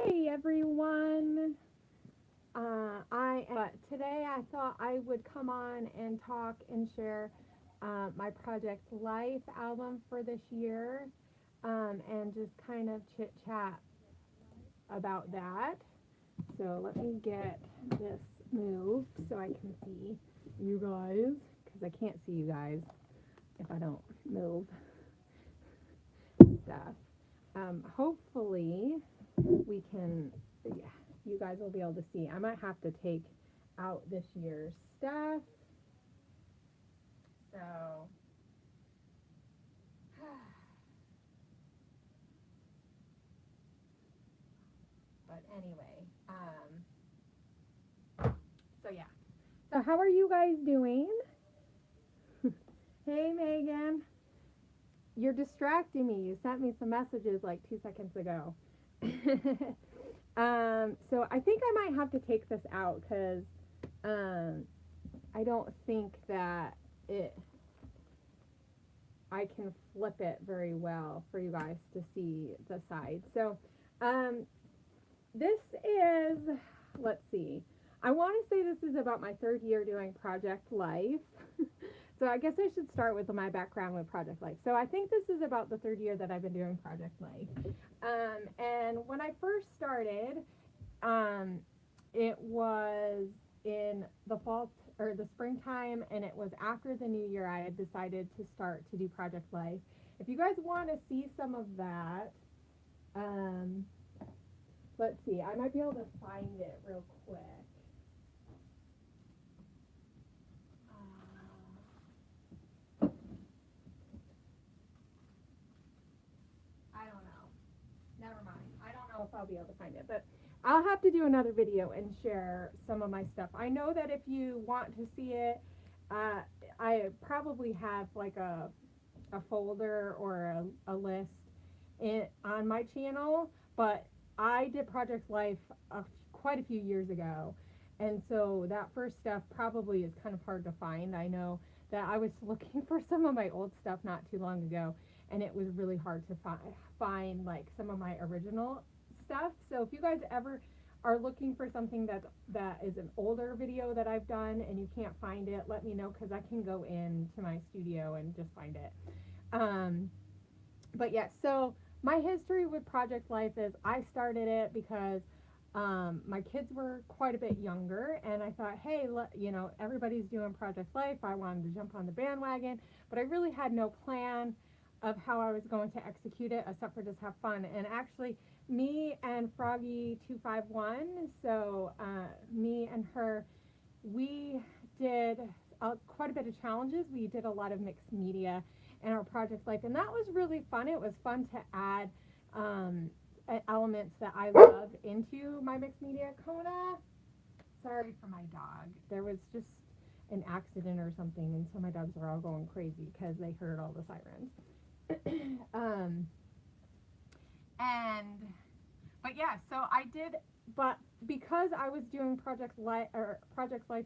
Hey everyone. But today I thought I would come on and talk and share my Project Life album for this year, and just kind of chit chat about that. So let me get this moved so I can see you guys, because I can't see you guys if I don't move stuff. Hopefully we can, yeah, you guys will be able to see. I might have to take out this year's stuff. So, but anyway, so yeah. So how are you guys doing? Hey Megan, you're distracting me. You sent me some messages like 2 seconds ago. So I think I might have to take this out because um, I don't think that it I can flip it very well for you guys to see the side. So, um, this is, let's see, I want to say this is about my third year doing Project Life. So I guess I should start with my background with Project Life. So I think this is about the third year that I've been doing Project Life. And when I first started, um, it was in the fall or the springtime, and it was after the new year I had decided to start to do Project Life. If you guys want to see some of that, um, let's see, I might be able to find it real quick. I don't know. Never mind. I don't know if I'll be able to find it, but I'll have to do another video and share some of my stuff. I know that if you want to see it, uh, I probably have like a folder or a list on my channel, but I did Project Life quite a few years ago. And so that first stuff probably is kind of hard to find. I know that I was looking for some of my old stuff not too long ago, and it was really hard to find like some of my original stuff. So if you guys ever are looking for something that is an older video that I've done and you can't find it, let me know because I can go into my studio and just find it. Um, but yeah, so my history with Project Life is I started it because my kids were quite a bit younger, and I thought, hey, everybody's doing Project Life. I wanted to jump on the bandwagon, but I really had no plan of how I was going to execute it except for just have fun. And actually, me and Froggy251, so me and her, we did quite a bit of challenges. We did a lot of mixed media in our Project Life, and that was really fun. It was fun to add um, elements that I love into my mixed media. Kona, sorry for my dog. There was just an accident or something, and so my dogs are all going crazy because they heard all the sirens. And but yeah, so I did, but because I was doing Project Life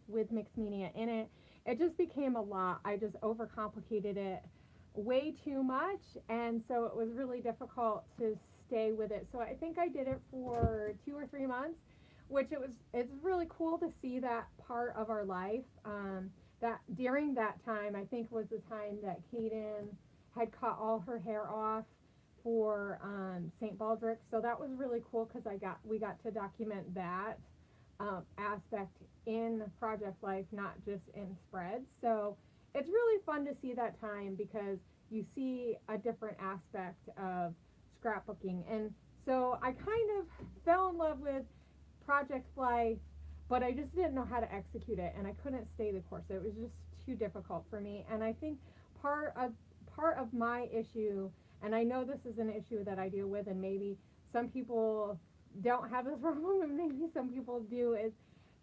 with mixed media in it, it just became a lot. I just overcomplicated it way too much, and so it was really difficult to stay with it. So I think I did it for 2 or 3 months, which it's really cool to see that part of our life. That during that time, I think was the time that Kaden had cut all her hair off for St. Baldrick. So that was really cool because we got to document that aspect in Project Life, not just in spreads. So it's really fun to see that time because you see a different aspect of scrapbooking. And so I kind of fell in love with Project Life, but I just didn't know how to execute it, and I couldn't stay the course. It was just too difficult for me. And I think part of part of my issue, and I know this is an issue that I deal with, and maybe some people don't have this problem, and maybe some people do, is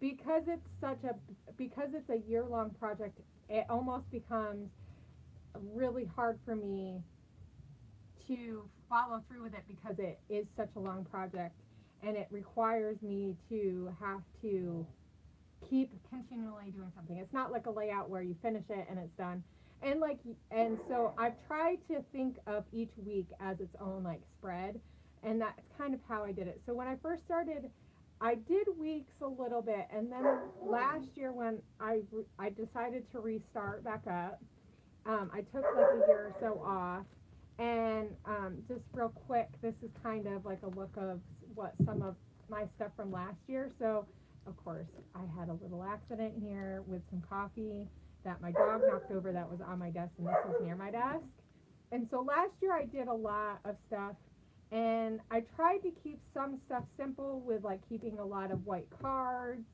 because it's a year-long project, it almost becomes really hard for me to follow through with it because it is such a long project, and it requires me to have to keep continually doing something. It's not like a layout where you finish it and it's done. And so I've tried to think of each week as its own like spread. And that's kind of how I did it. So when I first started, I did weeks a little bit, and then last year when I decided to restart back up, I took like a year or so off, and just real quick, this is kind of like a look of what some of my stuff from last year. So, of course, I had a little accident here with some coffee that my dog knocked over that was on my desk, and this was near my desk. And so last year I did a lot of stuff, and I tried to keep some stuff simple with like keeping a lot of white cards,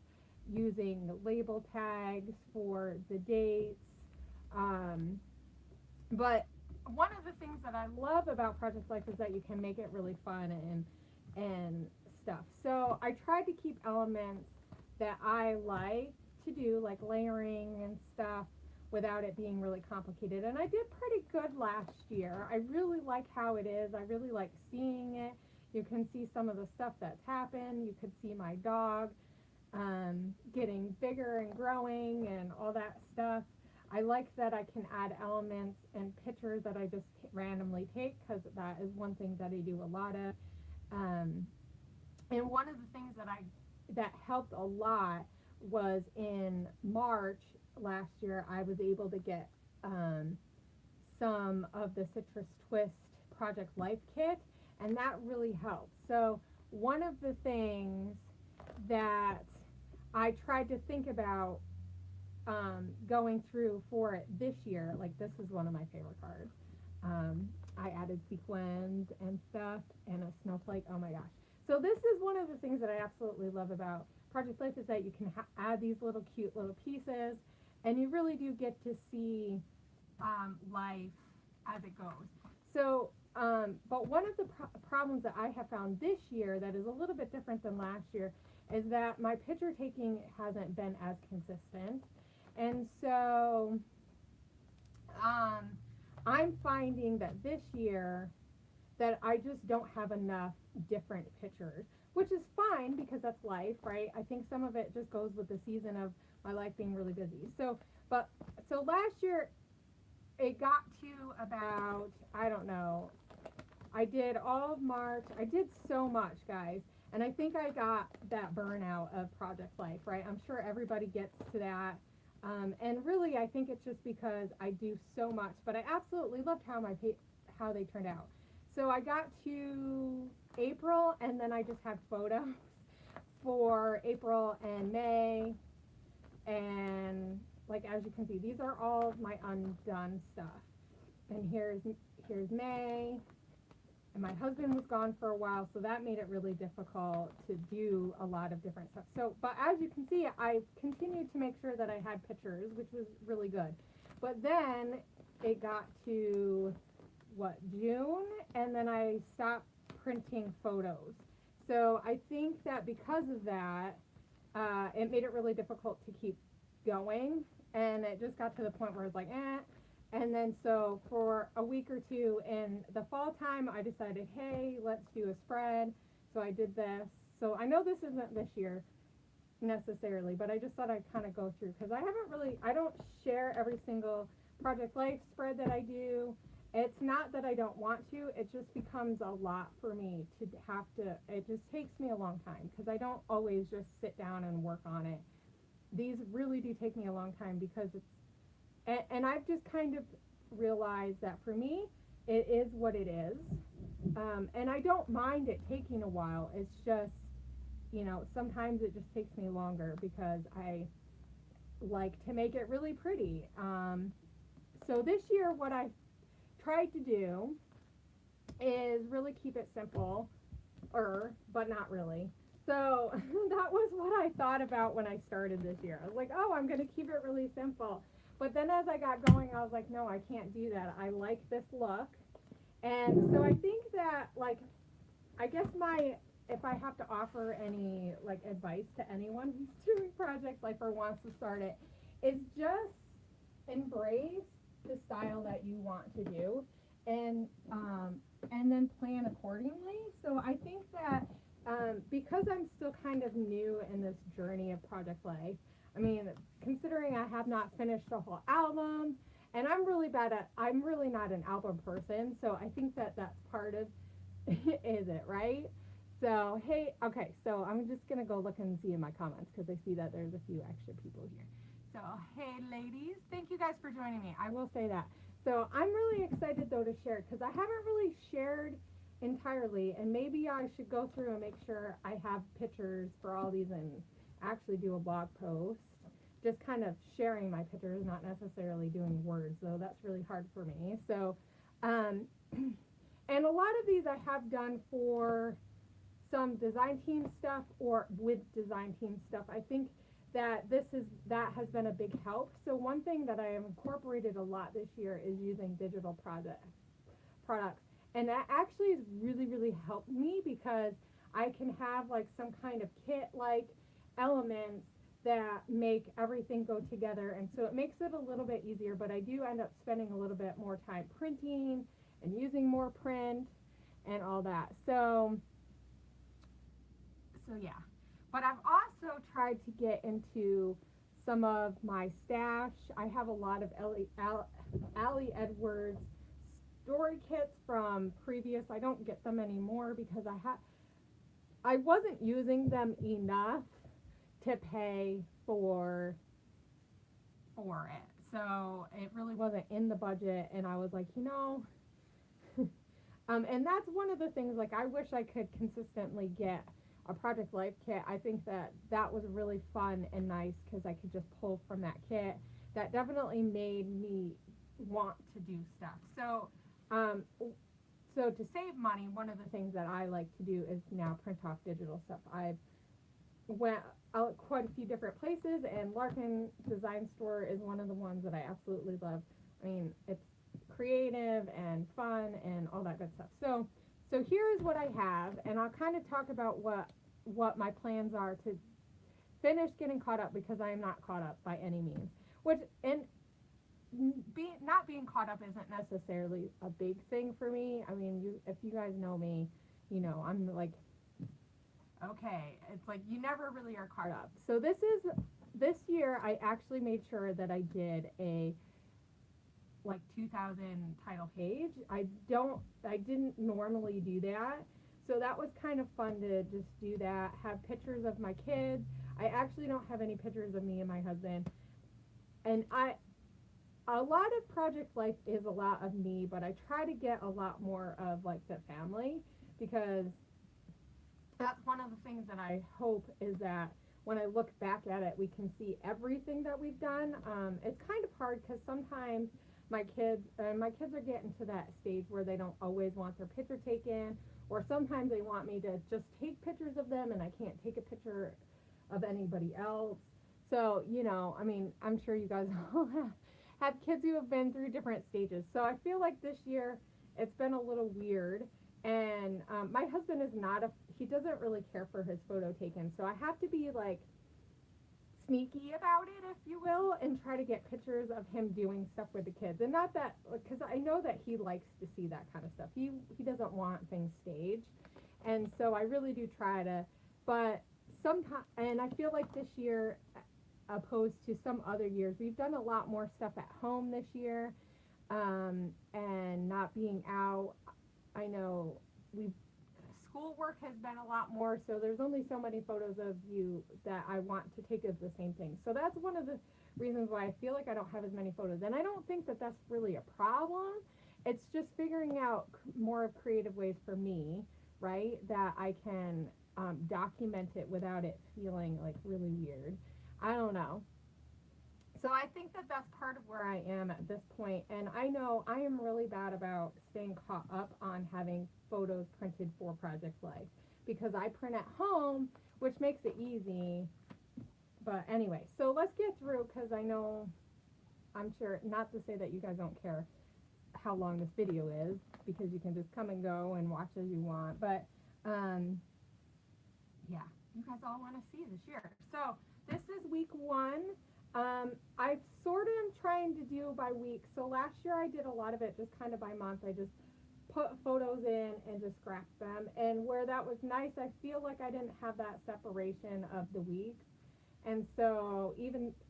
using label tags for the dates. Um, but one of the things that I love about Project Life is that you can make it really fun and stuff. So I tried to keep elements that I like to do, like layering and stuff, without it being really complicated. And I did pretty good last year. I really like how it is. I really like seeing it. You can see some of the stuff that's happened. You could see my dog getting bigger and growing and all that stuff. I like that I can add elements and pictures that I just randomly take, because that is one thing that I do a lot of. Um, and one of the things that helped a lot was in March last year, I was able to get some of the Citrus Twist Project Life kit, and that really helped. So one of the things that I tried to think about going through for it this year, like this is one of my favorite cards. I added sequins and stuff and a snowflake. Oh my gosh. So this is one of the things that I absolutely love about Project Life, is that you can add these little cute little pieces, and you really do get to see life as it goes. So, but one of the problems that I have found this year that is a little bit different than last year is that my picture taking hasn't been as consistent. And so I'm finding that this year that I just don't have enough different pictures, which is fine because that's life, right? I think some of it just goes with the season of my life being really busy. So last year it got to about, I don't know, I did all of March. I did so much, guys. And I think I got that burnout of Project Life, right? I'm sure everybody gets to that. And really, I think it's just because I do so much. But I absolutely loved how they turned out. So I got to April, and then I just had photos for April and May. And like as you can see, these are all of my undone stuff. And here's May. And my husband was gone for a while, so that made it really difficult to do a lot of different stuff. So, but as you can see, I continued to make sure that I had pictures, which was really good. But then it got to, June, and then I stopped printing photos. So I think that because of that, it made it really difficult to keep going, and it just got to the point where it's like, eh. And then so for a week or two in the fall time, I decided, hey, let's do a spread. So I did this. So I know this isn't this year necessarily, but I just thought I'd kind of go through, because I don't share every single Project Life spread that I do. It's not that I don't want to, it just becomes a lot for me to have to, it just takes me a long time, because I don't always just sit down and work on it. These really do take me a long time, because and I've just kind of realized that for me, it is what it is. And I don't mind it taking a while. It's just, sometimes it just takes me longer because I like to make it really pretty. So this year, what I tried to do is really keep it simple, but not really. So that was what I thought about when I started this year. I was like, oh, I'm going to keep it really simple. But then as I got going, I was like, no, I can't do that. I like this look. And so I think that, I guess if I have to offer any, advice to anyone who's doing Project Life or wants to start it, is just embrace the style that you want to do, and then plan accordingly. So I think that because I'm still kind of new in this journey of Project Life, I mean, considering I have not finished a whole album, and I'm really not an album person, so I think that that's part of Is it, right? So, hey, okay, so I'm just going to go look and see in my comments because I see that there's a few extra people here. So, hey, ladies, thank you guys for joining me. I will say that. So, I'm really excited, though, to share because I haven't really shared entirely, and maybe I should go through and make sure I have pictures for all these and actually do a blog post. Just kind of sharing my pictures, not necessarily doing words, though that's really hard for me. So, um, and a lot of these I have done for some design team stuff or with design team stuff. I think that that has been a big help. So one thing that I have incorporated a lot this year is using digital products. And that actually has really helped me because I can have like some kind of kit like elements that make everything go together, and so it makes it a little bit easier, but I do end up spending a little bit more time printing and using more print and all that. So yeah. But I've also tried to get into some of my stash. I have a lot of Allie Edwards story kits from previous. I don't get them anymore because I wasn't using them enough to pay for it. So it really wasn't in the budget, and I was like, and that's one of the things, like, I wish I could consistently get a Project Life kit. I think that that was really fun and nice because I could just pull from that kit. That definitely made me want to do stuff. So to save money, one of the things that I like to do is now print off digital stuff. I've went out quite a few different places, and Larkin Design Store is one of the ones that I absolutely love. I mean, it's creative and fun and all that good stuff. So here is what I have, and I'll kind of talk about what my plans are to finish getting caught up, because I am not caught up by any means. Which, and not being caught up isn't necessarily a big thing for me. I mean, if you guys know me, I'm like, okay, it's like you never really are caught up. So this year I actually made sure that I did a like 2000 title page. I didn't normally do that. So that was kind of fun to just do that, have pictures of my kids. I actually don't have any pictures of me and my husband. And a lot of Project Life is a lot of me, but I try to get a lot more of like the family, because that's one of the things that I hope is that when I look back at it, we can see everything that we've done. It's kind of hard because sometimes my kids are getting to that stage where they don't always want their picture taken, or sometimes they want me to just take pictures of them and I can't take a picture of anybody else. So, I mean, I'm sure you guys all have kids who have been through different stages. So I feel like this year it's been a little weird. And my husband is he doesn't really care for his photo taken. So I have to be like sneaky about it, if you will, and try to get pictures of him doing stuff with the kids. And not that, because I know that he likes to see that kind of stuff. He doesn't want things staged. And so I really do try to, but sometimes, and I feel like this year, opposed to some other years, we've done a lot more stuff at home this year, and not being out. I know schoolwork has been a lot more, so there's only so many photos of you that I want to take of the same thing. So that's one of the reasons why I feel like I don't have as many photos. And I don't think that that's really a problem. It's just figuring out more of creative ways for me, right, that I can document it without it feeling like really weird. I don't know. So I think that that's part of where I am at this point. And I know I am really bad about staying caught up on having photos printed for Project Life, because I print at home, which makes it easy. But anyway, so let's get through, because I'm sure, not to say that you guys don't care how long this video is, because you can just come and go and watch as you want. But yeah, you guys all want to see this year. So this is week 1. I sort of am trying to do by week. So last year I did a lot of it just kind of by month. I just put photos in and just scratched them. And where that was nice, I feel like I didn't have that separation of the weeks. And so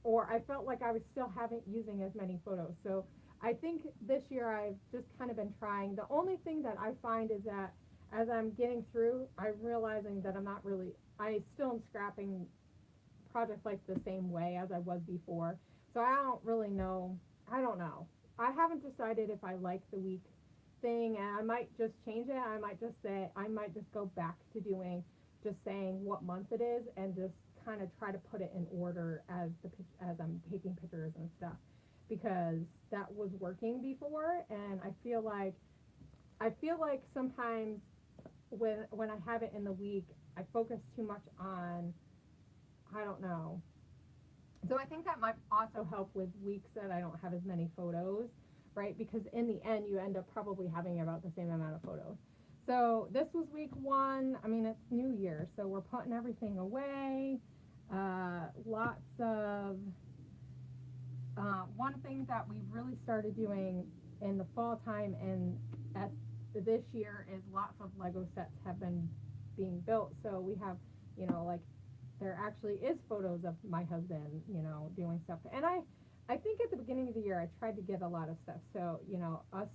or I felt like I was still using as many photos. So I think this year I've just kind of been trying. The only thing that I find is that as I'm getting through, I'm realizing that I still am scrapping projects like the same way as I was before. So I don't really know. I don't know. I haven't decided if I like the week thing, and I might just change it. I might just go back to doing just saying what month it is and just kind of try to put it in order as I'm taking pictures and stuff, because that was working before, and I feel like sometimes when I have it in the week, I focus too much on, I don't know. So I think that might also help with weeks that I don't have as many photos, right? Because in the end, you end up probably having about the same amount of photos. So this was week one. I mean, it's New Year, so we're putting everything away. Lots of one thing that we really started doing in the fall time and at this year is lots of Lego sets have been being built. So we have, like there actually is photos of my husband, doing stuff. And I think at the beginning of the year I tried to get a lot of stuff. So, us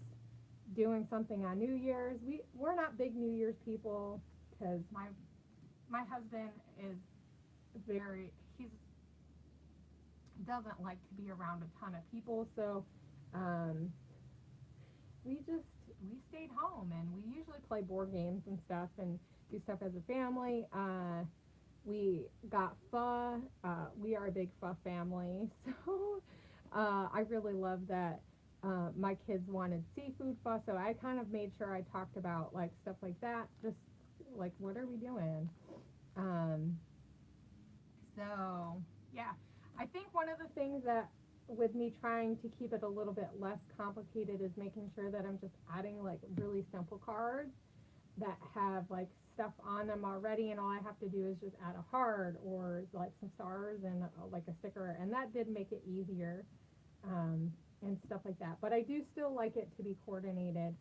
doing something on New Year's. We're not big New Year's people because my husband is very he's doesn't like to be around a ton of people. So um, we stayed home and we usually play board games and stuff and do stuff as a family. We got pho. We are a big pho family, so I really love that. My kids wanted seafood pho, so I kind of made sure I talked about like stuff like that. Just like, what are we doing? Um, so yeah, I think one of the things that with me trying to keep it a little bit less complicated is making sure that I'm just adding like really simple cards that have like stuff on them already, and all I have to do is just add a heart or like some stars and like a sticker, and that did make it easier, and stuff like that. But I do still like it to be coordinated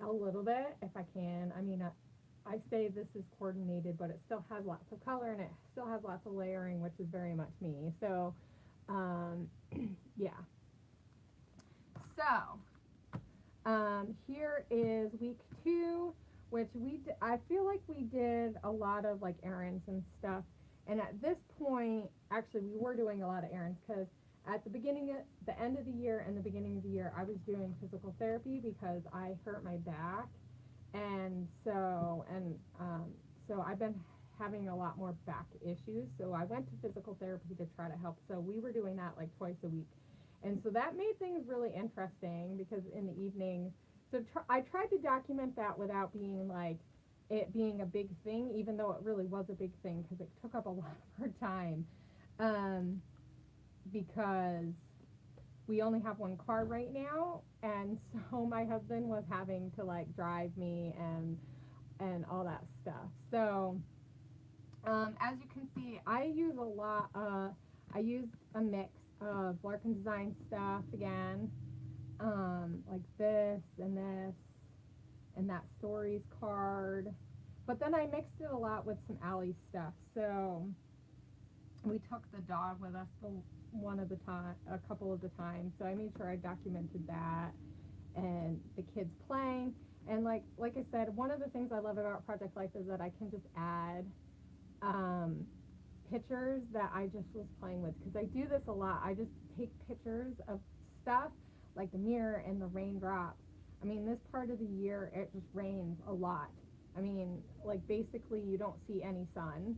a little bit if I can. I mean, I say this is coordinated, but it still has lots of color and it still has lots of layering, which is very much me. So, um, yeah. So, here is week two, which I feel like we did a lot of like errands and stuff. And at this point, actually, we were doing a lot of errands because at the end of the year and the beginning of the year, I was doing physical therapy because I hurt my back, and so I've been having a lot more back issues. So I went to physical therapy to try to help. So we were doing that like twice a week, and so that made things really interesting because in the evenings, I tried to document that without being like it being a big thing, even though it really was a big thing because it took up a lot of our time. Um, because we only have one car right now, and so my husband was having to like drive me and all that stuff. So as you can see, I used a mix of Larkin Design stuff again, like this and that stories card. But then I mixed it a lot with some Alley stuff. So we took the dog with us a couple of the times. So I made sure I documented that and the kids playing. And like I said, one of the things I love about Project Life is that I can just add um, pictures that I just was playing with, because I do this a lot. I just take pictures of stuff like the mirror and the raindrops. I mean, this part of the year it just rains a lot. I mean, like basically you don't see any sun.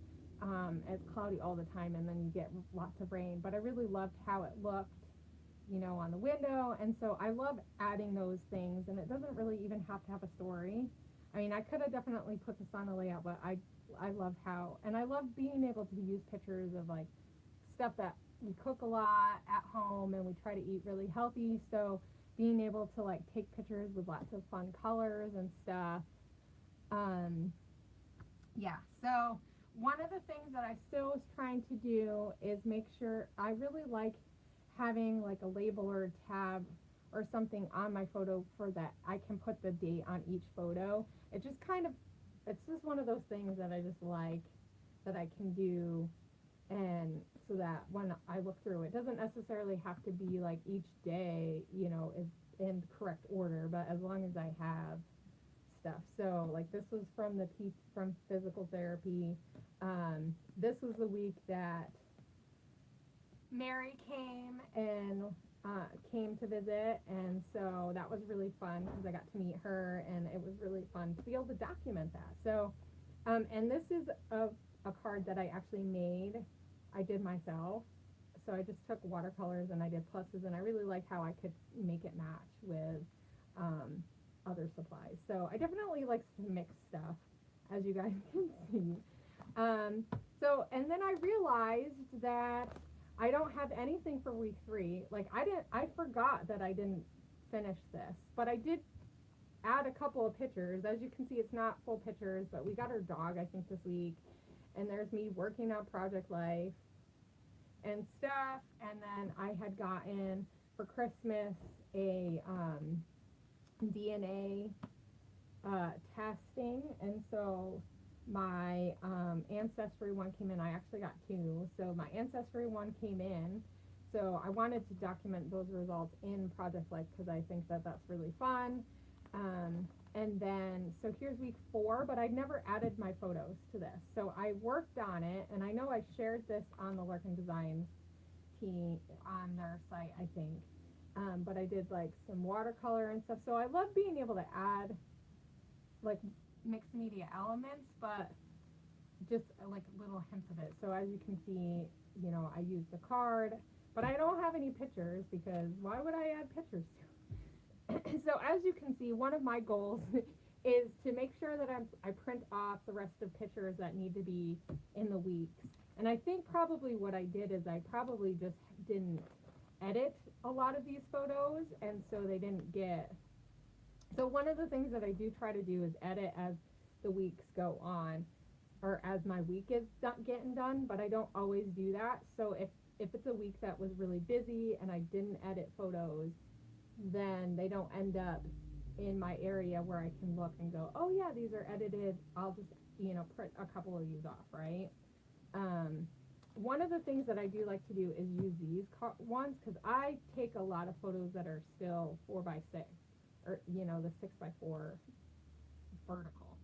It's cloudy all the time, and then you get lots of rain. But I really loved how it looked, on the window, and so I love adding those things. And it doesn't really even have to have a story. I mean, I could have definitely put this on a layout, but I love and I love being able to use pictures of like stuff that we cook a lot at home and we try to eat really healthy. So being able to like take pictures with lots of fun colors and stuff. Um, yeah. So one of the things that I still was trying to do is make sure I really like having like a label or a tab or something on my photo for that I can put the date on each photo. It's just one of those things that I just like that I can do, and so that when I look through it doesn't necessarily have to be like each day, is in correct order, but as long as I have stuff. So like this was from from physical therapy. This was the week that Mary came to visit, and so that was really fun because I got to meet her, and it was really fun to be able to document that. So, and this is a card that I actually made. I did myself. So I just took watercolors and I did pluses, and I really like how I could make it match with um, other supplies. So I definitely like to mix stuff, as you guys can see. Um, so, and then I realized that I don't have anything for week 3. Like I forgot that I didn't finish this, but I did add a couple of pictures. As you can see, it's not full pictures, but we got our dog, I think, this week. And there's me working on Project Life and stuff. And then I had gotten for Christmas a DNA testing, and so my ancestry one came in. I actually got 2. So my ancestry one came in. So I wanted to document those results in Project Life because I think that that's really fun. And then, so here's week 4, but I'd never added my photos to this. So I worked on it, and I know I shared this on the Larkin Designs team on their site, I think. But I did like some watercolor and stuff. So I love being able to add like mixed media elements, but just like little hints of it. So as you can see, you know, I used the card, but I don't have any pictures because why would I add pictures to? So as you can see, one of my goals is to make sure that I print off the rest of pictures that need to be in the weeks. And I think probably what I did is I probably just didn't edit a lot of these photos, and so they didn't get. So one of the things that I do try to do is edit as the weeks go on, or as my week is getting done, but I don't always do that. So if it's a week that was really busy and I didn't edit photos, then they don't end up in my area where I can look and go, oh yeah, these are edited. I'll just, you know, print a couple of these off, right? One of the things that I do like to do is use these ones because I take a lot of photos that are still 4x6, or you know, the 6x4 vertical.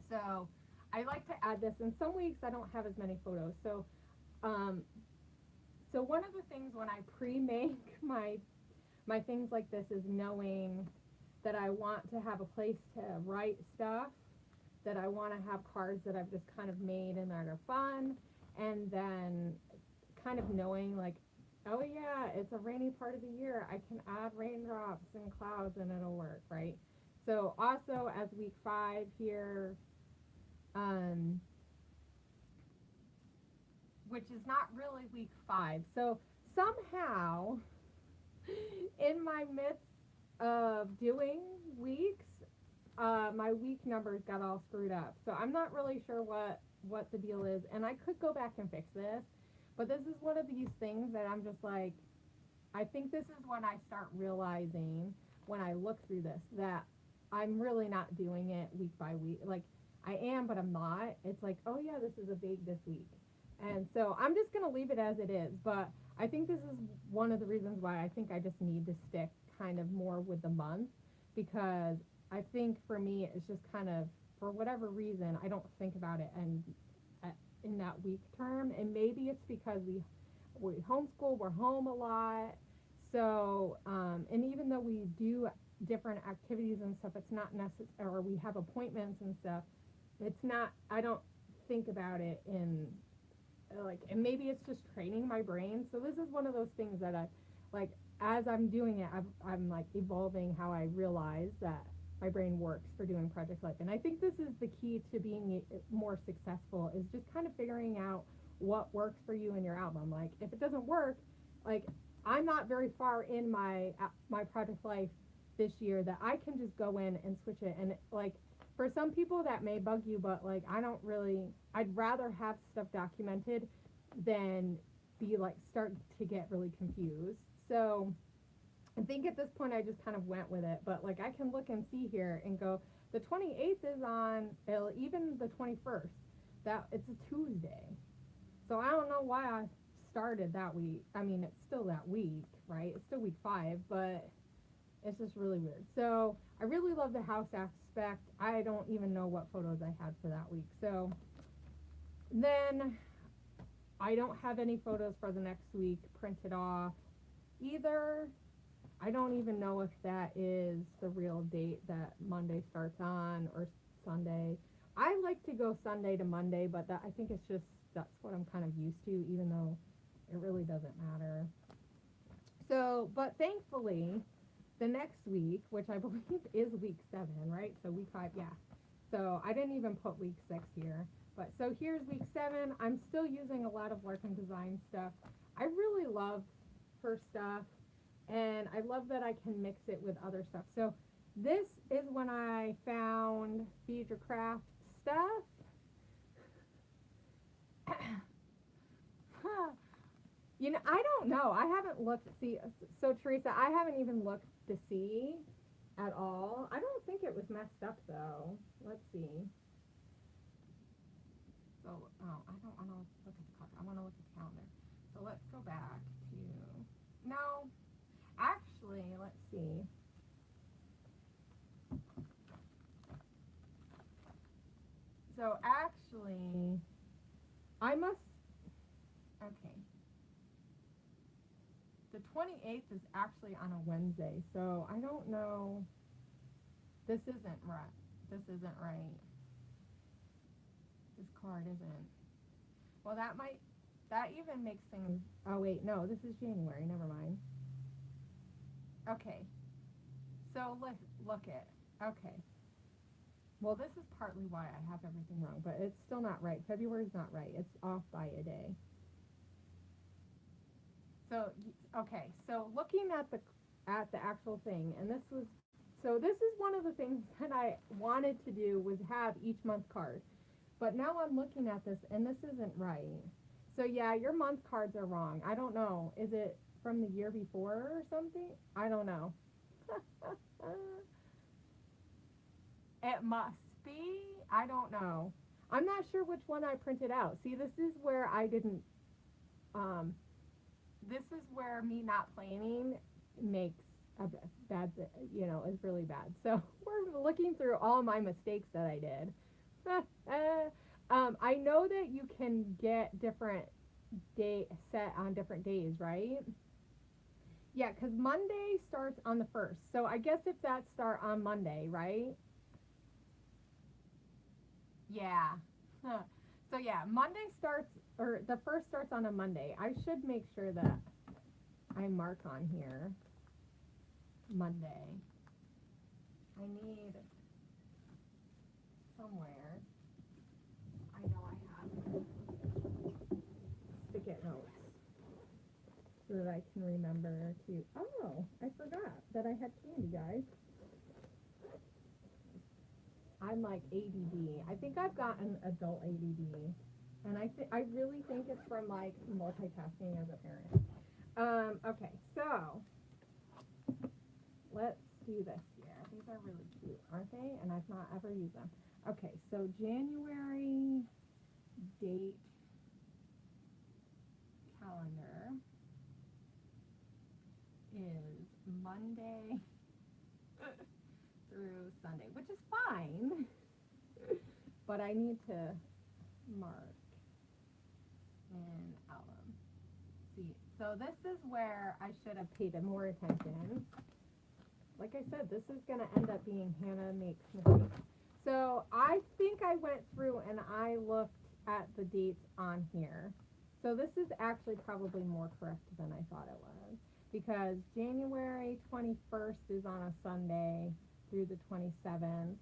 So I like to add this. In some weeks I don't have as many photos. Um, so one of the things when I pre-make my things like this is knowing that I want to have a place to write stuff, that I want to have cards that I've just kind of made and that are fun, and then kind of knowing like, oh yeah, it's a rainy part of the year, I can add raindrops and clouds and it'll work, right? So also as week 5 here, um, which is not really week 5, so somehow in my midst of doing weeks, my week numbers got all screwed up. So I'm not really sure what the deal is, and I could go back and fix this, but this is one of these things that I'm just like, I think this is when I start realizing when I look through this that I'm really not doing it week by week. Like I am, but I'm not. It's like, oh yeah, this is a big this week. And so I'm just going to leave it as it is. But I think this is one of the reasons why I think I just need to stick kind of more with the month, because I think for me, it's just kind of, for whatever reason, I don't think about it and in that week term. And maybe it's because we homeschool, we're home a lot. So, and even though we do different activities and stuff, it's not necessary, or we have appointments and stuff, it's not, I don't think about it in like, and maybe it's just training my brain. So this is one of those things that I like, as I'm doing it, I'm like evolving how I realize that my brain works for doing Project Life. And I think this is the key to being more successful, is just kind of figuring out what works for you in your album. Like if it doesn't work, like I'm not very far in my Project Life this year that I can just go in and switch it. And like for some people that may bug you, but like I don't really, I'd rather have stuff documented than be like start to get really confused. So I think at this point I just kind of went with it, but like I can look and see here and go, the 28th is on, even the 21st, that it's a Tuesday. So I don't know why I started that week. I mean, it's still that week, right? It's still week 5, but It's just really weird. So I really love the house aspect. I don't even know what photos I had for that week. So then I don't have any photos for the next week printed off either. I don't even know if that is the real date that Monday starts on or Sunday. I like to go Sunday to Monday, but that I think it's just that's what I'm kind of used to, even though it really doesn't matter. So, but thankfully, the next week, which I believe is week 7, right? So week 5, yeah. So I didn't even put week 6 here. But so here's week 7. I'm still using a lot of Work and Design stuff. I really love her stuff, and I love that I can mix it with other stuff. So this is when I found Feed Your Craft stuff. You know, I don't know. I haven't looked to see. So Teresa, I haven't even looked to see at all. I don't think it was messed up though. Let's see. So, oh, I don't want to look at the clock. I want to look at the calendar. So let's go back to, no, actually, let's see. So actually, I must, okay. The 28th is actually on a Wednesday, so I don't know. This isn't right. This isn't right. This card isn't. Well, that even makes things, oh wait, no, this is January, never mind. Okay, so let's look at, okay. Well, this is partly why I have everything wrong, but it's still not right. February's not right. It's off by a day. So, okay, so looking at the actual thing, and this is one of the things that I wanted to do was have each month card. But now I'm looking at this, and this isn't right. So yeah, your month cards are wrong. I don't know. Is it from the year before or something? I don't know. It must be. I don't know. I'm not sure which one I printed out. See, this is where I didn't. Um, this is where me not planning makes a bad. Is really bad. So we're looking through all my mistakes that I did. I know that you can get different day set on different days, right? Yeah, because Monday starts on the 1st. So I guess if that start on Monday, right? Yeah. Huh. So yeah, Monday starts, or the 1st starts on a Monday. I should make sure that I mark on here Monday. I need somewhere. I know I have stick it notes so that I can remember to. Oh, I forgot that I had candy, guys. I'm like ADD. I think I've gotten adult ADD, and I really think it's from like multitasking as a parent. Okay, so let's do this here. These are really cute, aren't they? And I've not ever used them. Okay, so January date calendar is Monday through Sunday, which is fine, but I need to mark in alum. See, so this is where I should have paid more attention. Like I said, this is going to end up being Hannah Makes Mistakes. So I think I went through and I looked at the dates on here. So this is actually probably more correct than I thought it was, because January 21st is on a Sunday through the 27th.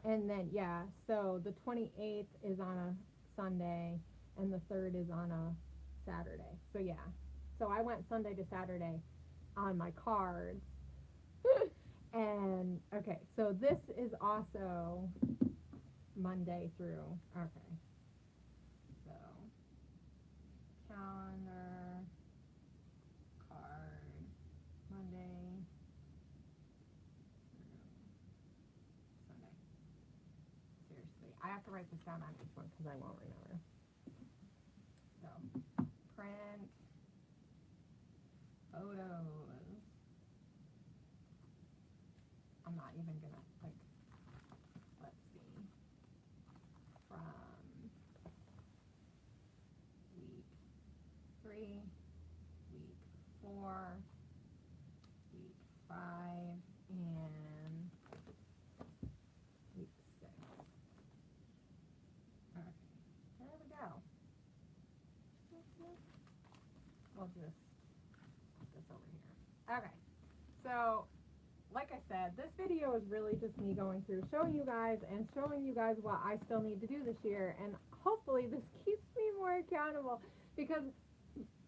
And then, yeah, so the 28th is on a Sunday and the 3rd is on a Saturday. So yeah, so I went Sunday to Saturday on my cards. And okay, so this is also Monday through, okay, so calendar, card, Monday through Sunday. Seriously, I have to write this down on each one because I won't remember. So print photos. 3, week 4, week 5, and week 6. Okay, there we go. We'll just put this over here. Okay, so like I said, this video is really just me going through, showing you guys what I still need to do this year, and hopefully this keeps me more accountable, because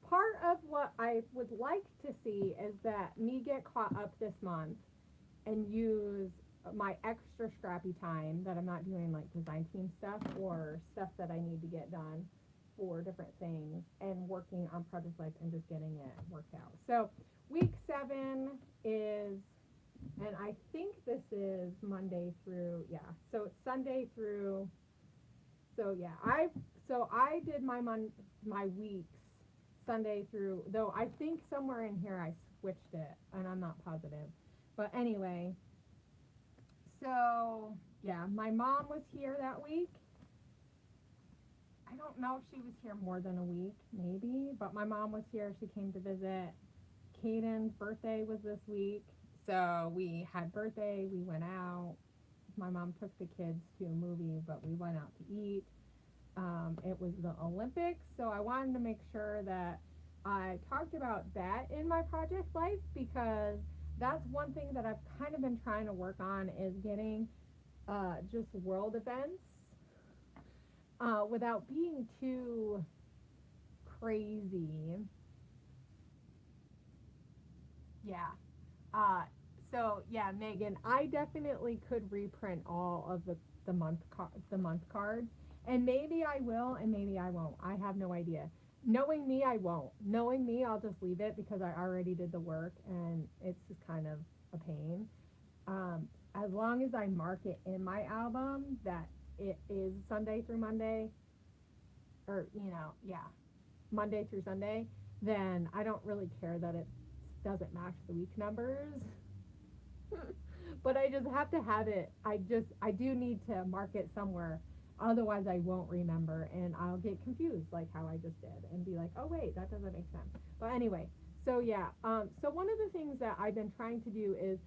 part of what I would like to see is that me get caught up this month and use my extra scrappy time that I'm not doing like design team stuff or stuff that I need to get done for different things and working on Project Life and just getting it worked out. So week 7 is, and I think this is Monday through, yeah, so it's Sunday through, so yeah, I did my weeks Sunday through, though I think somewhere in here I switched it and I'm not positive, but anyway, so yeah, my mom was here that week. I don't know if she was here more than a week, maybe, but my mom was here. She came to visit. Caden's birthday was this week, so we had birthday, we went out. My mom took the kids to a movie, but we went out to eat. It was the Olympics, so I wanted to make sure that I talked about that in my project life, because that's one thing that I've kind of been trying to work on, is getting just world events without being too crazy. Yeah. Uh, so yeah, Megan, I definitely could reprint all of the month cards, and maybe I will, and maybe I won't. I have no idea. Knowing me, I won't. Knowing me, I'll just leave it because I already did the work, and it's just kind of a pain. As long as I mark it in my album that it is Sunday through Monday, or yeah, Monday through Sunday, then I don't really care that it doesn't match the week numbers. But I just have to have it. I do need to mark it somewhere. Otherwise I won't remember and I'll get confused like how I just did and be like, oh wait, that doesn't make sense. But anyway, so yeah, so one of the things that I've been trying to do is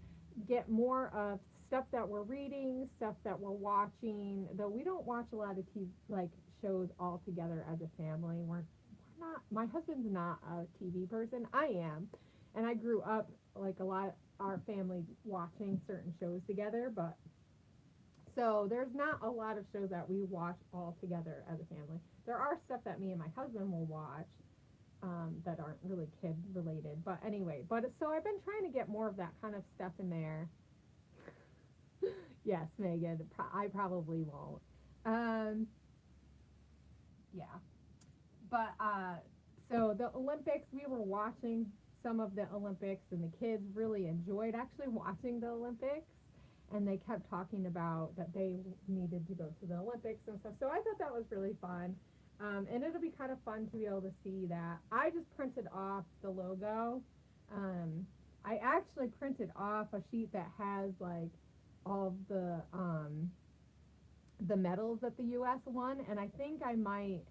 get more of stuff that we're reading, stuff that we're watching, though we don't watch a lot of TV, like shows all together as a family. We're not, my husband's not a TV person. I am. And I grew up like a lot, our family watching certain shows together, but so there's not a lot of shows that we watch all together as a family. There are stuff that me and my husband will watch that aren't really kid related. But anyway, so I've been trying to get more of that kind of stuff in there. Yes, Megan, I probably won't. Um, yeah. But so the Olympics, we were watching some of the Olympics, and the kids really enjoyed actually watching the Olympics. And they kept talking about that they needed to go to the Olympics and stuff. So I thought that was really fun. And it'll be kind of fun to be able to see that. I just printed off the logo. I actually printed off a sheet that has like all of the medals that the U.S. won, and I think I might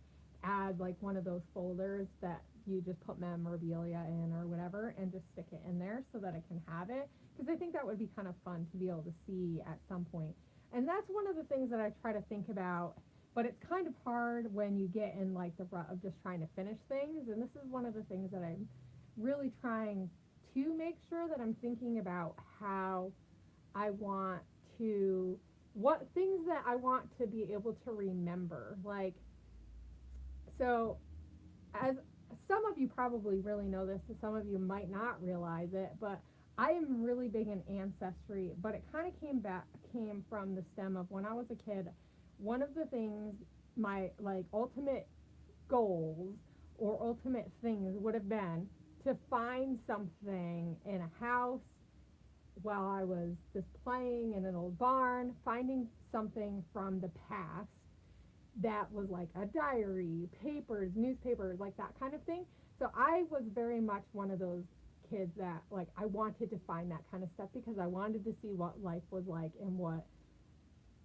add like one of those folders that you just put memorabilia in or whatever and just stick it in there so that I can have it, because I think that would be kind of fun to be able to see at some point. And that's one of the things that I try to think about, but it's kind of hard when you get in like the rut of just trying to finish things, and this is one of the things that I'm really trying to make sure that I'm thinking about how I want to, what things that I want to be able to remember. Like, so as some of you probably really know this, and some of you might not realize it, but I am really big in ancestry, but it kind of came from the stem of when I was a kid. One of the things, my like ultimate goals or ultimate things would have been to find something in a house while I was just playing in an old barn, finding something from the past that was like a diary, papers, newspapers, like that kind of thing. So I was very much one of those kids that like I wanted to find that kind of stuff because I wanted to see what life was like and what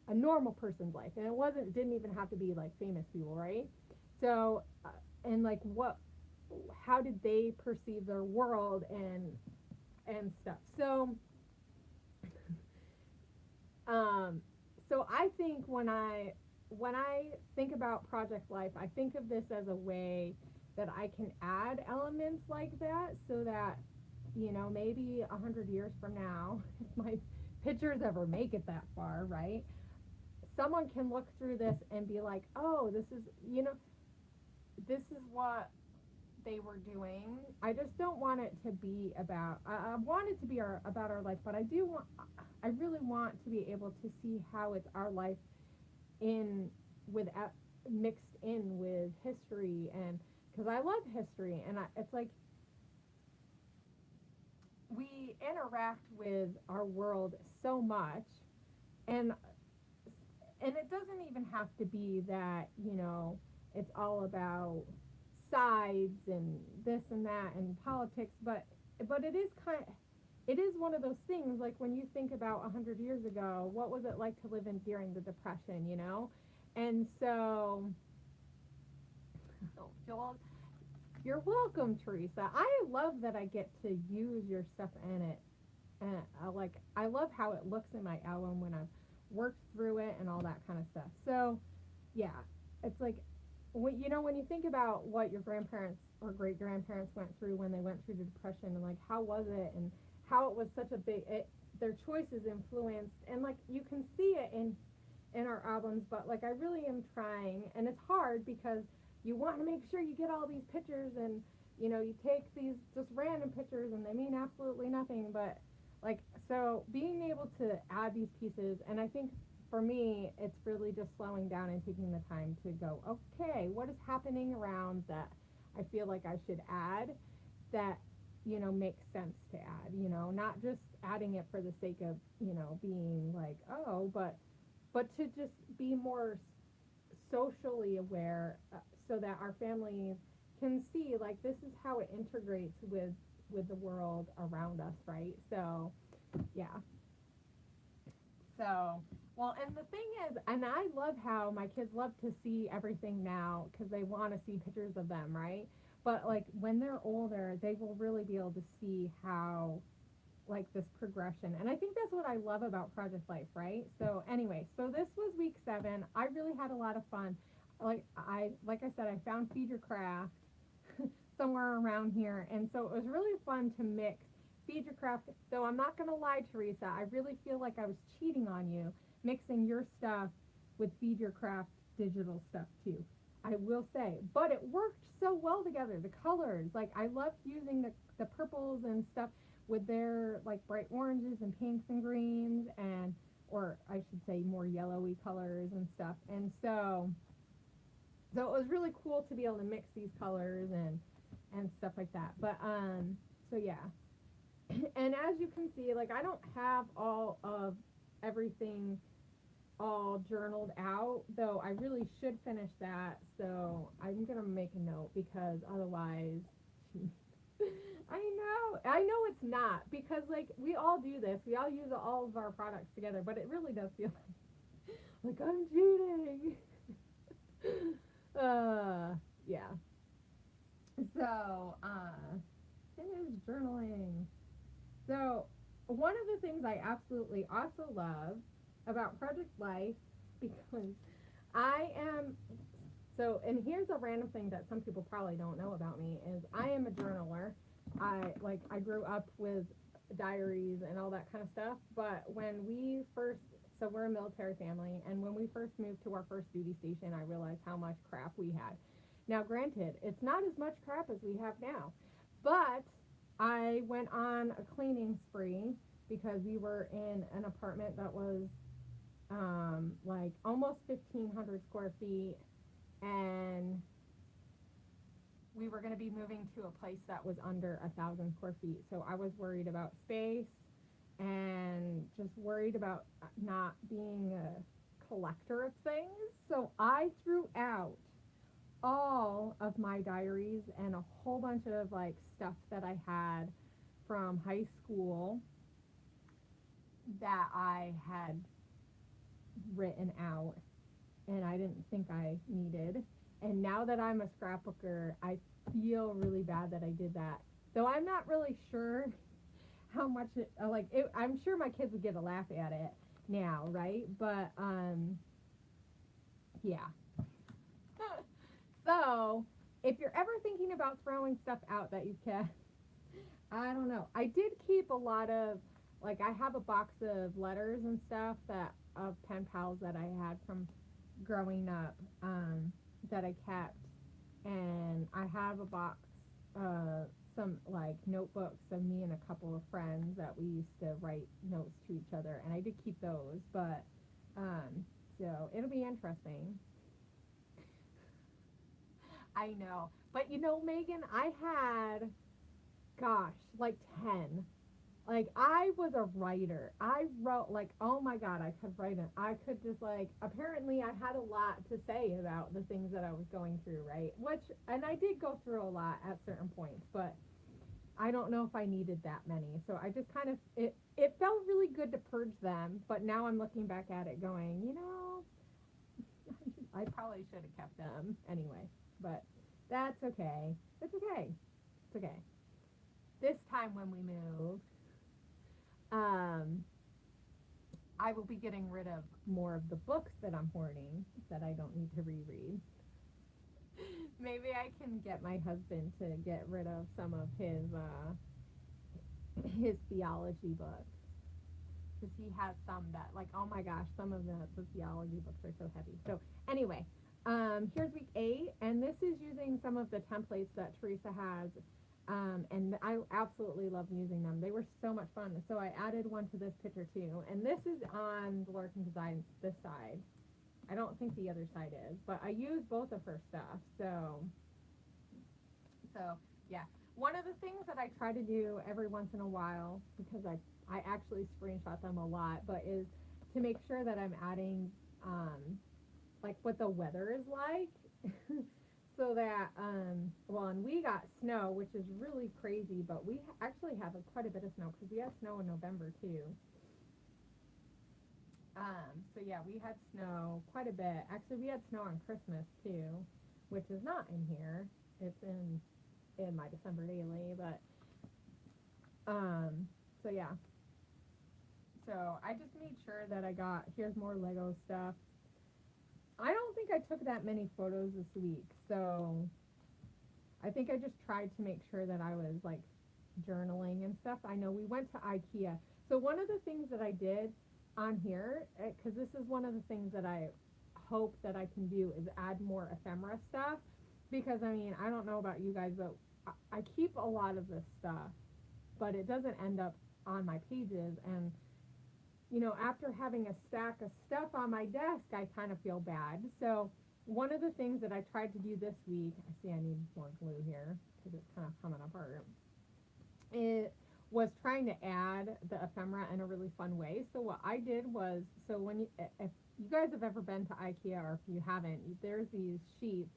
a normal person's life. And it didn't even have to be like famous people, right? So and like what how did they perceive their world and stuff. Um, so I think when I think about Project Life, I think of this as a way that I can add elements like that, so that maybe 100 years from now, if my pictures ever make it that far, right? Someone can look through this and be like, oh, this is what they were doing. I just don't want it to be about. I want it to be about our life, but I do want. I really want to be able to see how it's our life in with mixed in with history, and because I love history, and it's like we interact with our world so much, and it doesn't even have to be that it's all about sides and this and that and politics, but it is one of those things, like when you think about 100 years ago, what was it like to live in during the depression, and so Joel, you're welcome, Teresa. I love that I get to use your stuff in it, and I love how it looks in my album when I've worked through it and all that kind of stuff. So yeah, it's like when you think about what your grandparents or great grandparents went through when they went through the depression, and like how was it, and how it was such a their choices influenced, and like you can see it in our albums, but like I really am trying, and it's hard because you want to make sure you get all these pictures, and you take these just random pictures and they mean absolutely nothing, but like, so being able to add these pieces, and I think for me it's really just slowing down and taking the time to go, okay, what is happening around that I feel like I should add, that makes sense to add, not just adding it for the sake of being like, oh, but to just be more socially aware, so that our families can see like this is how it integrates with the world around us, right? So yeah. So, well, and the thing is, and I love how my kids love to see everything now because they want to see pictures of them, right? But like when they're older, they will really be able to see how, like, this progression. And I think that's what I love about Project Life, right? So anyway, so this was week 7. I really had a lot of fun. Like I said, I found Feed Your Craft somewhere around here, and so it was really fun to mix Feed Your Craft. Though I'm not gonna lie, Teresa, I really feel like I was cheating on you, mixing your stuff with Feed Your Craft digital stuff too. I will say, but it worked so well together. The colors, like I loved using the purples and stuff with their like bright oranges and pinks and greens, and or I should say more yellowy colors and stuff. And so it was really cool to be able to mix these colors and stuff like that. But so yeah. And as you can see, like I don't have all of everything all journaled out, though I really should finish that. So I'm gonna make a note, because otherwise I know it's not, because like we all do this. We all use all of our products together, but it really does feel like I'm cheating. uh yeah. So, finish journaling. So, one of the things I absolutely also love about Project Life, because I am and here's a random thing that some people probably don't know about me, is I am a journaler. I grew up with diaries and all that kind of stuff, but when we first so we're a military family, and when we first moved to our first duty station, I realized how much crap we had. Now, granted, it's not as much crap as we have now, but I went on a cleaning spree because we were in an apartment that was like almost 1,500 square feet, and we were going to be moving to a place that was under 1,000 square feet. So I was worried about space, and just worried about not being a collector of things. So I threw out all of my diaries and a whole bunch of like stuff that I had from high school that I had written out and I didn't think I needed. And now that I'm a scrapbooker, I feel really bad that I did that. Though I'm not really sure how much it, like it, I'm sure my kids would get a laugh at it now, right? But yeah. So, if you're ever thinking about throwing stuff out that you can, I don't know. I did keep a lot of, like, I have a box of letters and stuff that of pen pals that I had from growing up, that I kept, and I have a box, some like notebooks of me and a couple of friends that we used to write notes to each other, and I did keep those, but so it'll be interesting. I know, but Megan, I had, gosh, like 10. Like, I was a writer. I wrote, like, oh my god, I could write it. I could just, like, apparently I had a lot to say about the things that I was going through, right? Which, and I did go through a lot at certain points, but I don't know if I needed that many. So I just kind of, it felt really good to purge them, but now I'm looking back at it going, I probably should have kept them anyway. But that's okay. It's okay. It's okay. This time when we move, um, I will be getting rid of more of the books that I'm hoarding that I don't need to reread. Maybe I can get my husband to get rid of some of his theology books, because he has some that, like, oh my gosh, some of the theology books are so heavy. So anyway, here's week 8, and this is using some of the templates that Teresa has, and I absolutely love using them. They were so much fun. So I added one to this picture too, and this is on the Lorcan Designs this side. I don't think the other side is, but I use both of her stuff. So yeah. One of the things that I try to do every once in a while, because I actually screenshot them a lot, but is to make sure that I'm adding, like, what the weather is like. So that, well, and we got snow, which is really crazy, but we actually have quite a bit of snow because we had snow in November too. So yeah, we had snow quite a bit. Actually, we had snow on Christmas too, which is not in here. It's in my December daily, but so yeah. So I just made sure that I got, here's more Lego stuff. I don't think I took that many photos this week, so I think I just tried to make sure that I was, like, journaling and stuff. I know we went to IKEA. So one of the things that I did on here, because this is one of the things that I hope that I can do, is add more ephemera stuff. Because, I mean, I don't know about you guys, but I keep a lot of this stuff, but it doesn't end up on my pages. And after having a stack of stuff on my desk, I kind of feel bad. So one of the things that I tried to do this week, I see I need more glue here because it's kind of coming apart. It was trying to add the ephemera in a really fun way. So what I did was, so if you guys have ever been to IKEA, or if you haven't, there's these sheets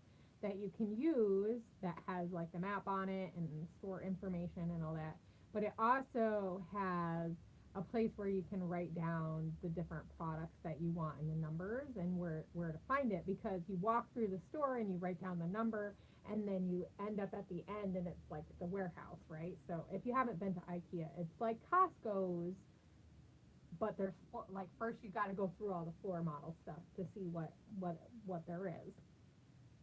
that you can use that has, like, the map on it and store information and all that. But it also has a place where you can write down the different products that you want and the numbers and where to find it, because you walk through the store and you write down the number, and then you end up at the end and it's like the warehouse, right? So if you haven't been to IKEA, it's like Costco's, but there's, like, first you got to go through all the floor model stuff to see what there is,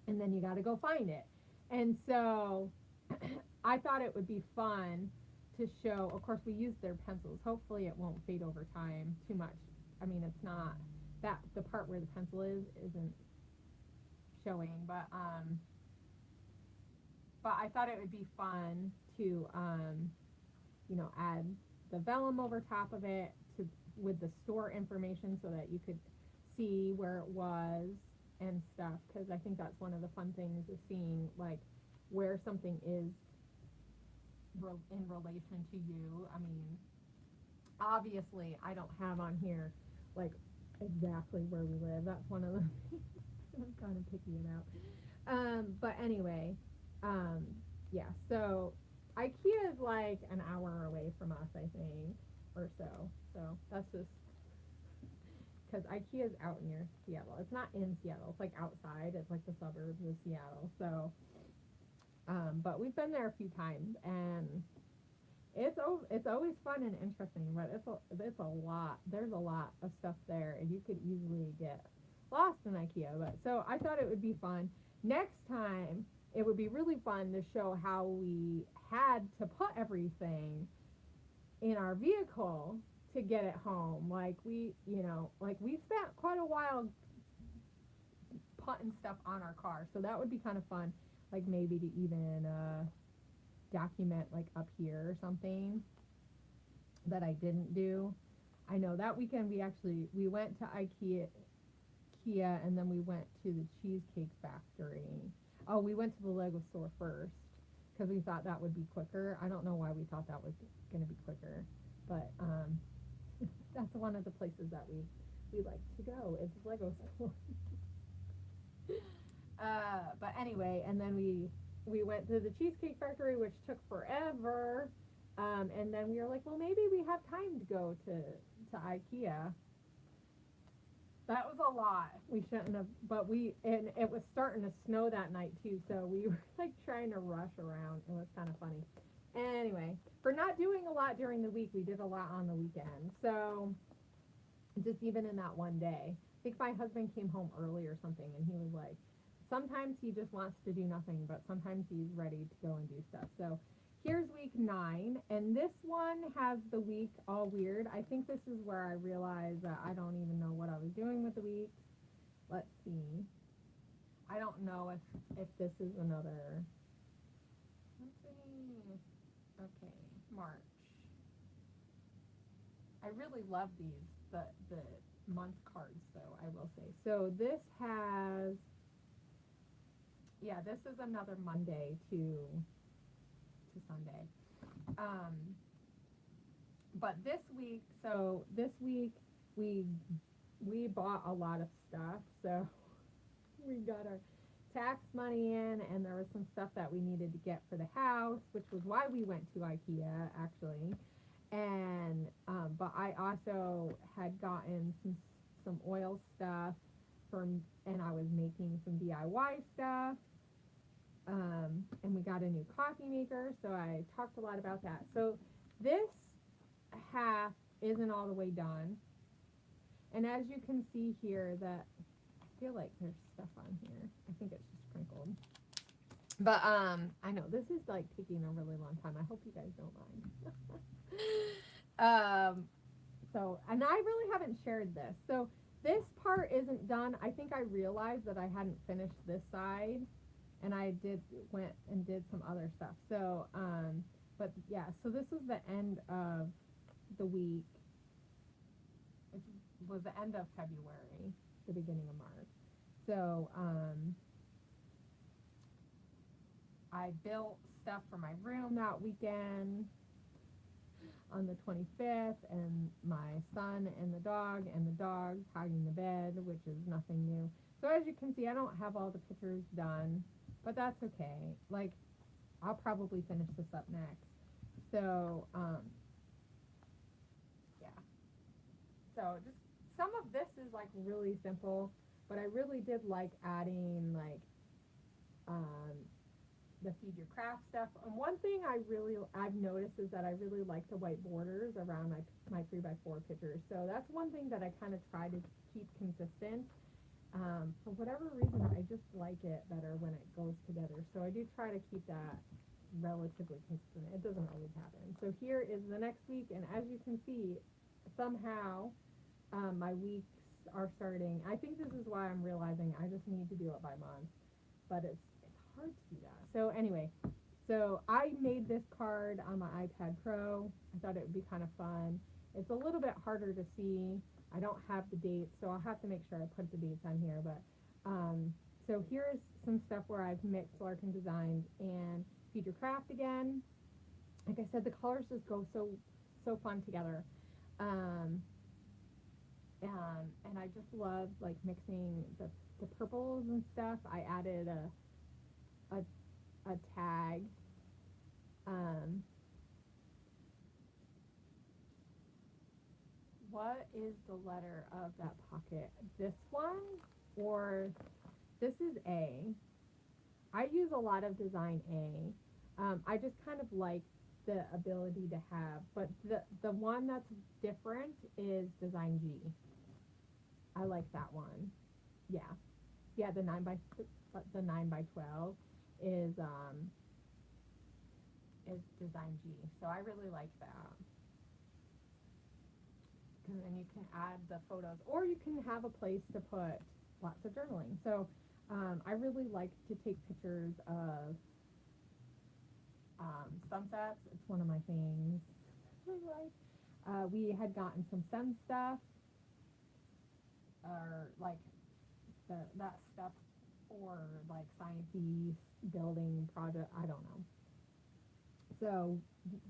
and then you got to go find it. And so I thought it would be fun to show. Of course, we use their pencils. Hopefully it won't fade over time too much. I mean, it's not that, the part where the pencil isn't showing, but I thought it would be fun to, add the vellum over top of it, to with the store information, so that you could see where it was and stuff, because I think that's one of the fun things, is seeing, like, where something is in relation to you. I mean, obviously I don't have on here, like, exactly where we live. That's one of the things I'm kind of picking it out. But anyway, um, yeah, so IKEA is like an hour away from us, I think, or so. So that's just because IKEA is out near Seattle. It's not in Seattle. It's like outside. It's like the suburbs of Seattle. So, but we've been there a few times, and it's always fun and interesting. But it's a lot. There's a lot of stuff there, and you could easily get lost in IKEA. But so I thought it would be fun. Next time, it would be really fun to show how we had to put everything in our vehicle to get it home. Like we spent quite a while putting stuff on our car, so that would be kind of fun. Like maybe to even document like up here or something that I didn't do. I know that weekend we went to IKEA, and then we went to the Cheesecake Factory. Oh, we went to the Lego store first because we thought that would be quicker. I don't know why we thought that was going to be quicker, but that's one of the places that we like to go is the Lego store. But anyway, and then we went to the Cheesecake Factory, which took forever. And then we were like, well, maybe we have time to go to IKEA. That was a lot. We shouldn't have, but and it was starting to snow that night too, so we were like trying to rush around. It was kind of funny. Anyway, for not doing a lot during the week, we did a lot on the weekend. So just even in that one day, I think my husband came home early or something, and he was like, sometimes he just wants to do nothing, but sometimes he's ready to go and do stuff. So here's week 9, and this one has the week all weird. I think this is where I realized that I don't even know what I was doing with the week. Let's see. I don't know if this is another. Let's see. Okay, March. I really love the month cards, though, I will say. So this has, yeah, this is another Monday to Sunday. But this week we bought a lot of stuff. So we got our tax money in, and there was some stuff that we needed to get for the house, which was why we went to IKEA actually. And but I also had gotten some oil stuff and I was making some DIY stuff. And we got a new coffee maker, so I talked a lot about that. So this half isn't all the way done. And as you can see here, that I feel like there's stuff on here. I think it's just sprinkled. But I know this is like taking a really long time. I hope you guys don't mind. So, and I really haven't shared this. So this part isn't done. I think I realized that I hadn't finished this side, and I went and did some other stuff. So, but yeah, so this was the end of the week. It was the end of February, the beginning of March. So, I built stuff for my room that weekend on the 25th, and my son and the dog hogging the bed, which is nothing new. So as you can see, I don't have all the pictures done, but that's okay. Like, I'll probably finish this up next. So, yeah. So just some of this is like really simple, but I really did like adding like, the Feed Your Craft stuff. And one thing I've noticed is that I really like the white borders around my 3x4 pictures. So that's one thing that I kind of try to keep consistent. For whatever reason, I just like it better when it goes together. So I do try to keep that relatively consistent. It doesn't always happen. So here is the next week, and as you can see, somehow my weeks are starting. I think this is why I'm realizing I just need to do it by month, but it's hard to do that. So anyway, so I made this card on my iPad Pro. I thought it would be kind of fun. It's a little bit harder to see. I don't have the dates, so I'll have to make sure I put the dates on here. But so here's some stuff where I've mixed Larkin Designs and Feed Your Craft again. Like I said, the colors just go so fun together. And I just love like mixing the purples and stuff. I added a tag. what is the letter of that pocket? This one or this is A. I use a lot of design A. I just kind of like the ability to have, but the one that's different is design G. I like that one. Yeah, yeah. The 9 by 12 is design G. So I really like that. And then you can add the photos, or you can have a place to put lots of journaling. So I really like to take pictures of sunsets. It's one of my things. We had gotten some sun stuff, or like that stuff for like science building project. I don't know. So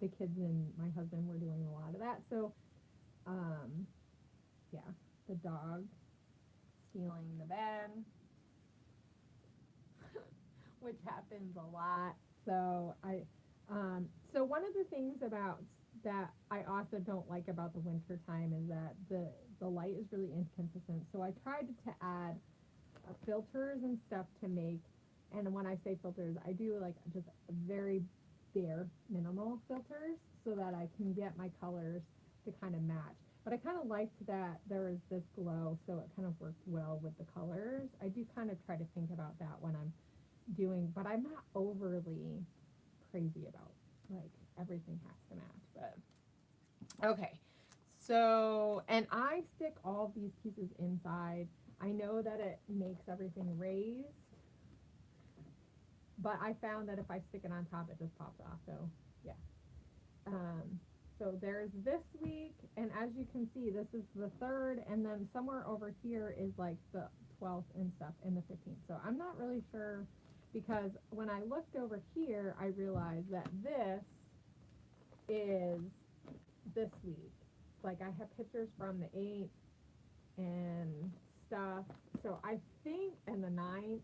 the kids and my husband were doing a lot of that. So um, yeah, the dog stealing the bed, which happens a lot. So so one of the things about that I also don't like about the winter time is that the light is really inconsistent. So I tried to add filters and stuff to make, and when I say filters, I do like just very bare minimal filters so that I can get my colors to kind of match. But I kind of liked that there was this glow, so it kind of worked well with the colors. I do kind of try to think about that when I'm doing, but I'm not overly crazy about like everything has to match. But okay, so and I stick all these pieces inside. I know that it makes everything raised, but I found that if I stick it on top, it just pops off. So yeah. Um, so there's this week, and as you can see, this is the 3rd, and then somewhere over here is like the 12th and stuff, and the 15th. So I'm not really sure, because when I looked over here, I realized that this is this week. Like I have pictures from the 8th and stuff. So I think, and the 9th.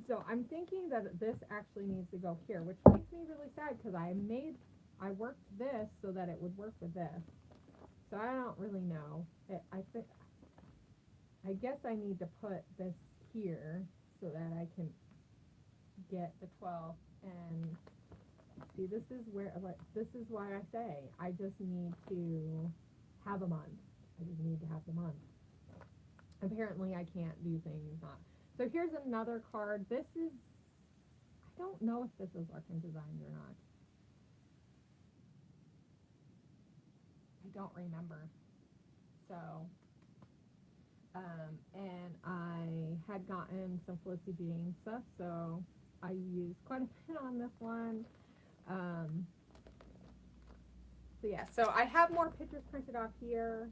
So I'm thinking that this actually needs to go here, which makes me really sad because I worked this so that it would work with this. So I don't really know. I guess I need to put this here so that I can get the 12 and see. This is why I say I just need to have a month. I just need to have the month. Apparently I can't do things not. So here's another card. This is, I don't know if this is Larkin Designs or not. I don't remember. So, and I had gotten some Felicity Jane stuff, so I used quite a bit on this one. So yeah, so I have more pictures printed off here.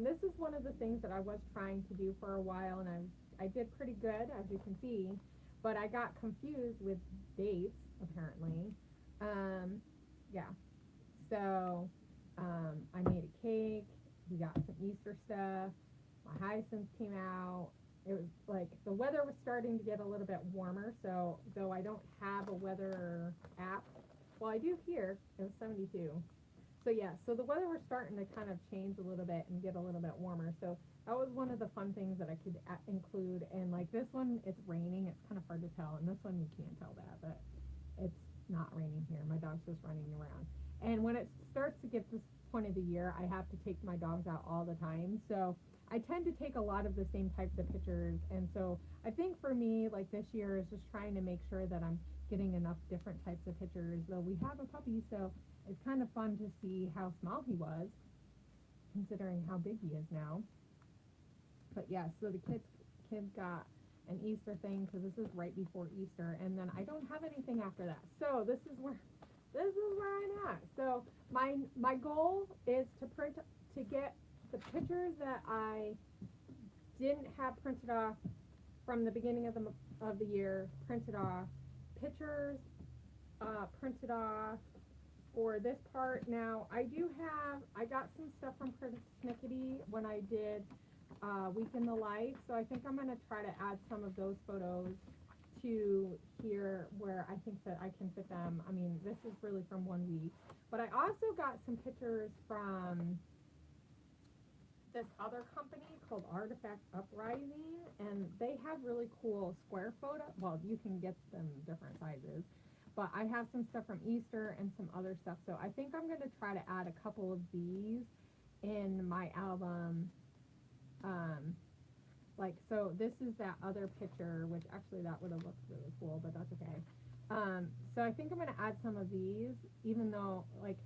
This is one of the things that I was trying to do for a while, and I did pretty good, as you can see, but I got confused with dates, apparently. Yeah, so I made a cake. We got some Easter stuff. My hyacinths came out. It was like the weather was starting to get a little bit warmer, so though I don't have a weather app, well, I do here. It was 72. So yeah, so the weather was starting to kind of change a little bit and get a little bit warmer. So that was one of the fun things that I could include. And like this one, it's raining. It's kind of hard to tell. And this one, you can't tell that, but it's not raining here. My dog's just running around. And when it starts to get this point of the year, I have to take my dogs out all the time. So I tend to take a lot of the same types of pictures. And so I think for me, like this year is just trying to make sure that I'm getting enough different types of pictures. Though we have a puppy, so it's kind of fun to see how small he was, considering how big he is now. But yeah, so the kids got an Easter thing because this is right before Easter, and then I don't have anything after that. So this is where I'm at. So my goal is to get the pictures that I didn't have printed off from the beginning of the year printed off, pictures printed off for this part. Now I got some stuff from Persnickety when I did Week in the Life, so I think I'm going to try to add some of those photos to here where I think that I can fit them. I mean, this is really from 1 week, but I also got some pictures from this other company called Artifact Uprising, and they have really cool square photo. Well, you can get them different sizes, but I have some stuff from Easter and some other stuff. So I think I'm gonna try to add a couple of these in my album. Um, like, so this is that other picture, which actually that would have looked really cool, but that's okay. So I think I'm gonna add some of these, even though like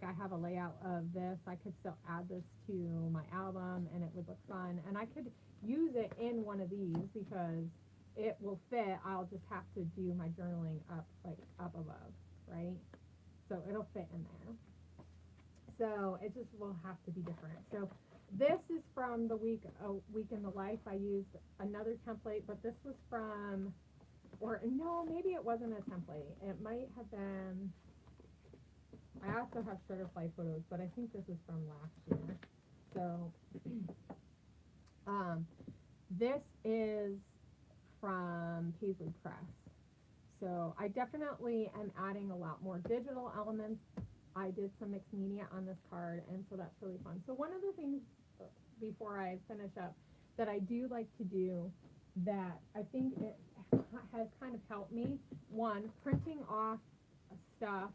I have a layout of this, I could still add this to my album and it would look fun. And I could use it in one of these because it will fit. I'll just have to do my journaling up, like up above, right? So it'll fit in there. So it just will have to be different. So this is from the week, a week in the life. I used another template, but this was from, or no, maybe it wasn't a template. It might have been, I also have Shutterfly photos, but I think this is from last year. So, this is from Paisley Press. So I definitely am adding a lot more digital elements. I did some mixed media on this card, and so that's really fun. So one of the things before I finish up that I do like to do that I think it has kind of helped me, one, printing off stuff.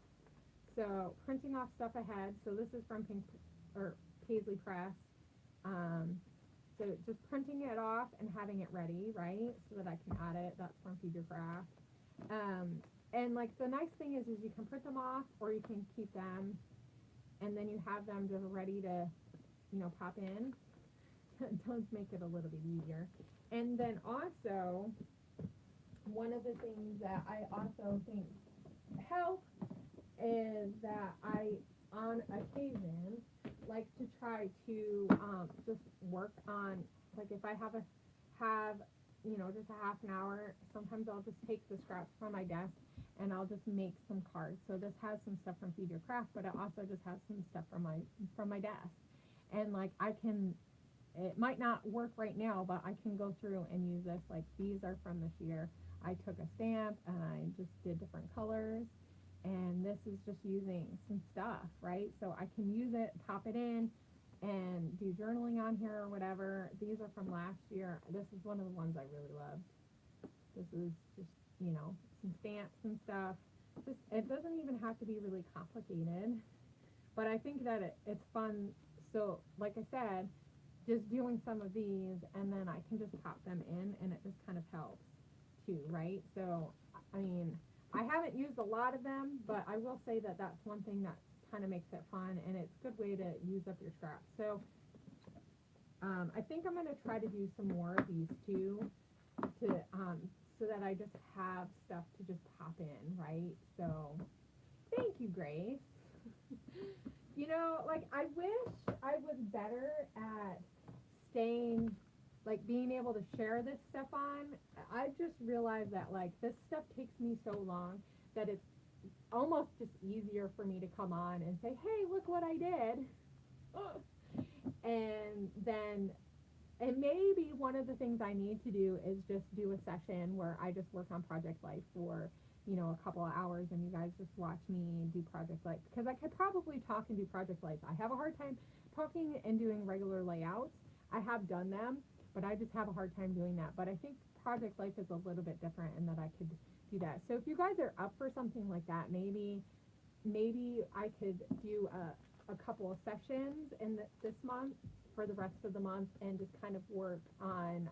So printing off stuff ahead. So this is from Pink or Paisley Press. So just printing it off and having it ready, right? So that I can add it. That's from Feed Your Craft. And like the nice thing is you can print them off or you can keep them, and then you have them just ready to, pop in. It does make it a little bit easier. And then also, one of the things that I also think help is that I, on occasion, like to try to just work on, like if I have just a half an hour, sometimes I'll just take the scraps from my desk and I'll just make some cards. So this has some stuff from Feed Your Craft, but it also just has some stuff from my desk. And like it might not work right now, but I can go through and use this. Like these are from this year. I took a stamp and I just did different colors. And this is just using some stuff, right? So I can use it, pop it in, and do journaling on here or whatever. These are from last year. This is one of the ones I really loved. This is just, some stamps and stuff. It doesn't even have to be really complicated, but I think that it's fun. So, like I said, just doing some of these, and then I can just pop them in, and it just kind of helps too, right? So, I mean, I haven't used a lot of them, but I will say that that's one thing that kind of makes it fun, and it's a good way to use up your scraps. So, I think I'm going to try to do some more of these too, so that I just have stuff to just pop in, right? So, thank you, Grace. Like I wish I was better at staying, like being able to share this stuff on. I just realized that like this stuff takes me so long that it's almost just easier for me to come on and say, hey, look what I did. And maybe one of the things I need to do is just do a session where I just work on Project Life for, a couple of hours, and you guys just watch me do Project Life. Because I could probably talk and do Project Life. I have a hard time talking and doing regular layouts. I have done them, but I just have a hard time doing that. But I think Project Life is a little bit different in that I could do that. So if you guys are up for something like that, maybe I could do a couple of sessions in this month for the rest of the month and just kind of work on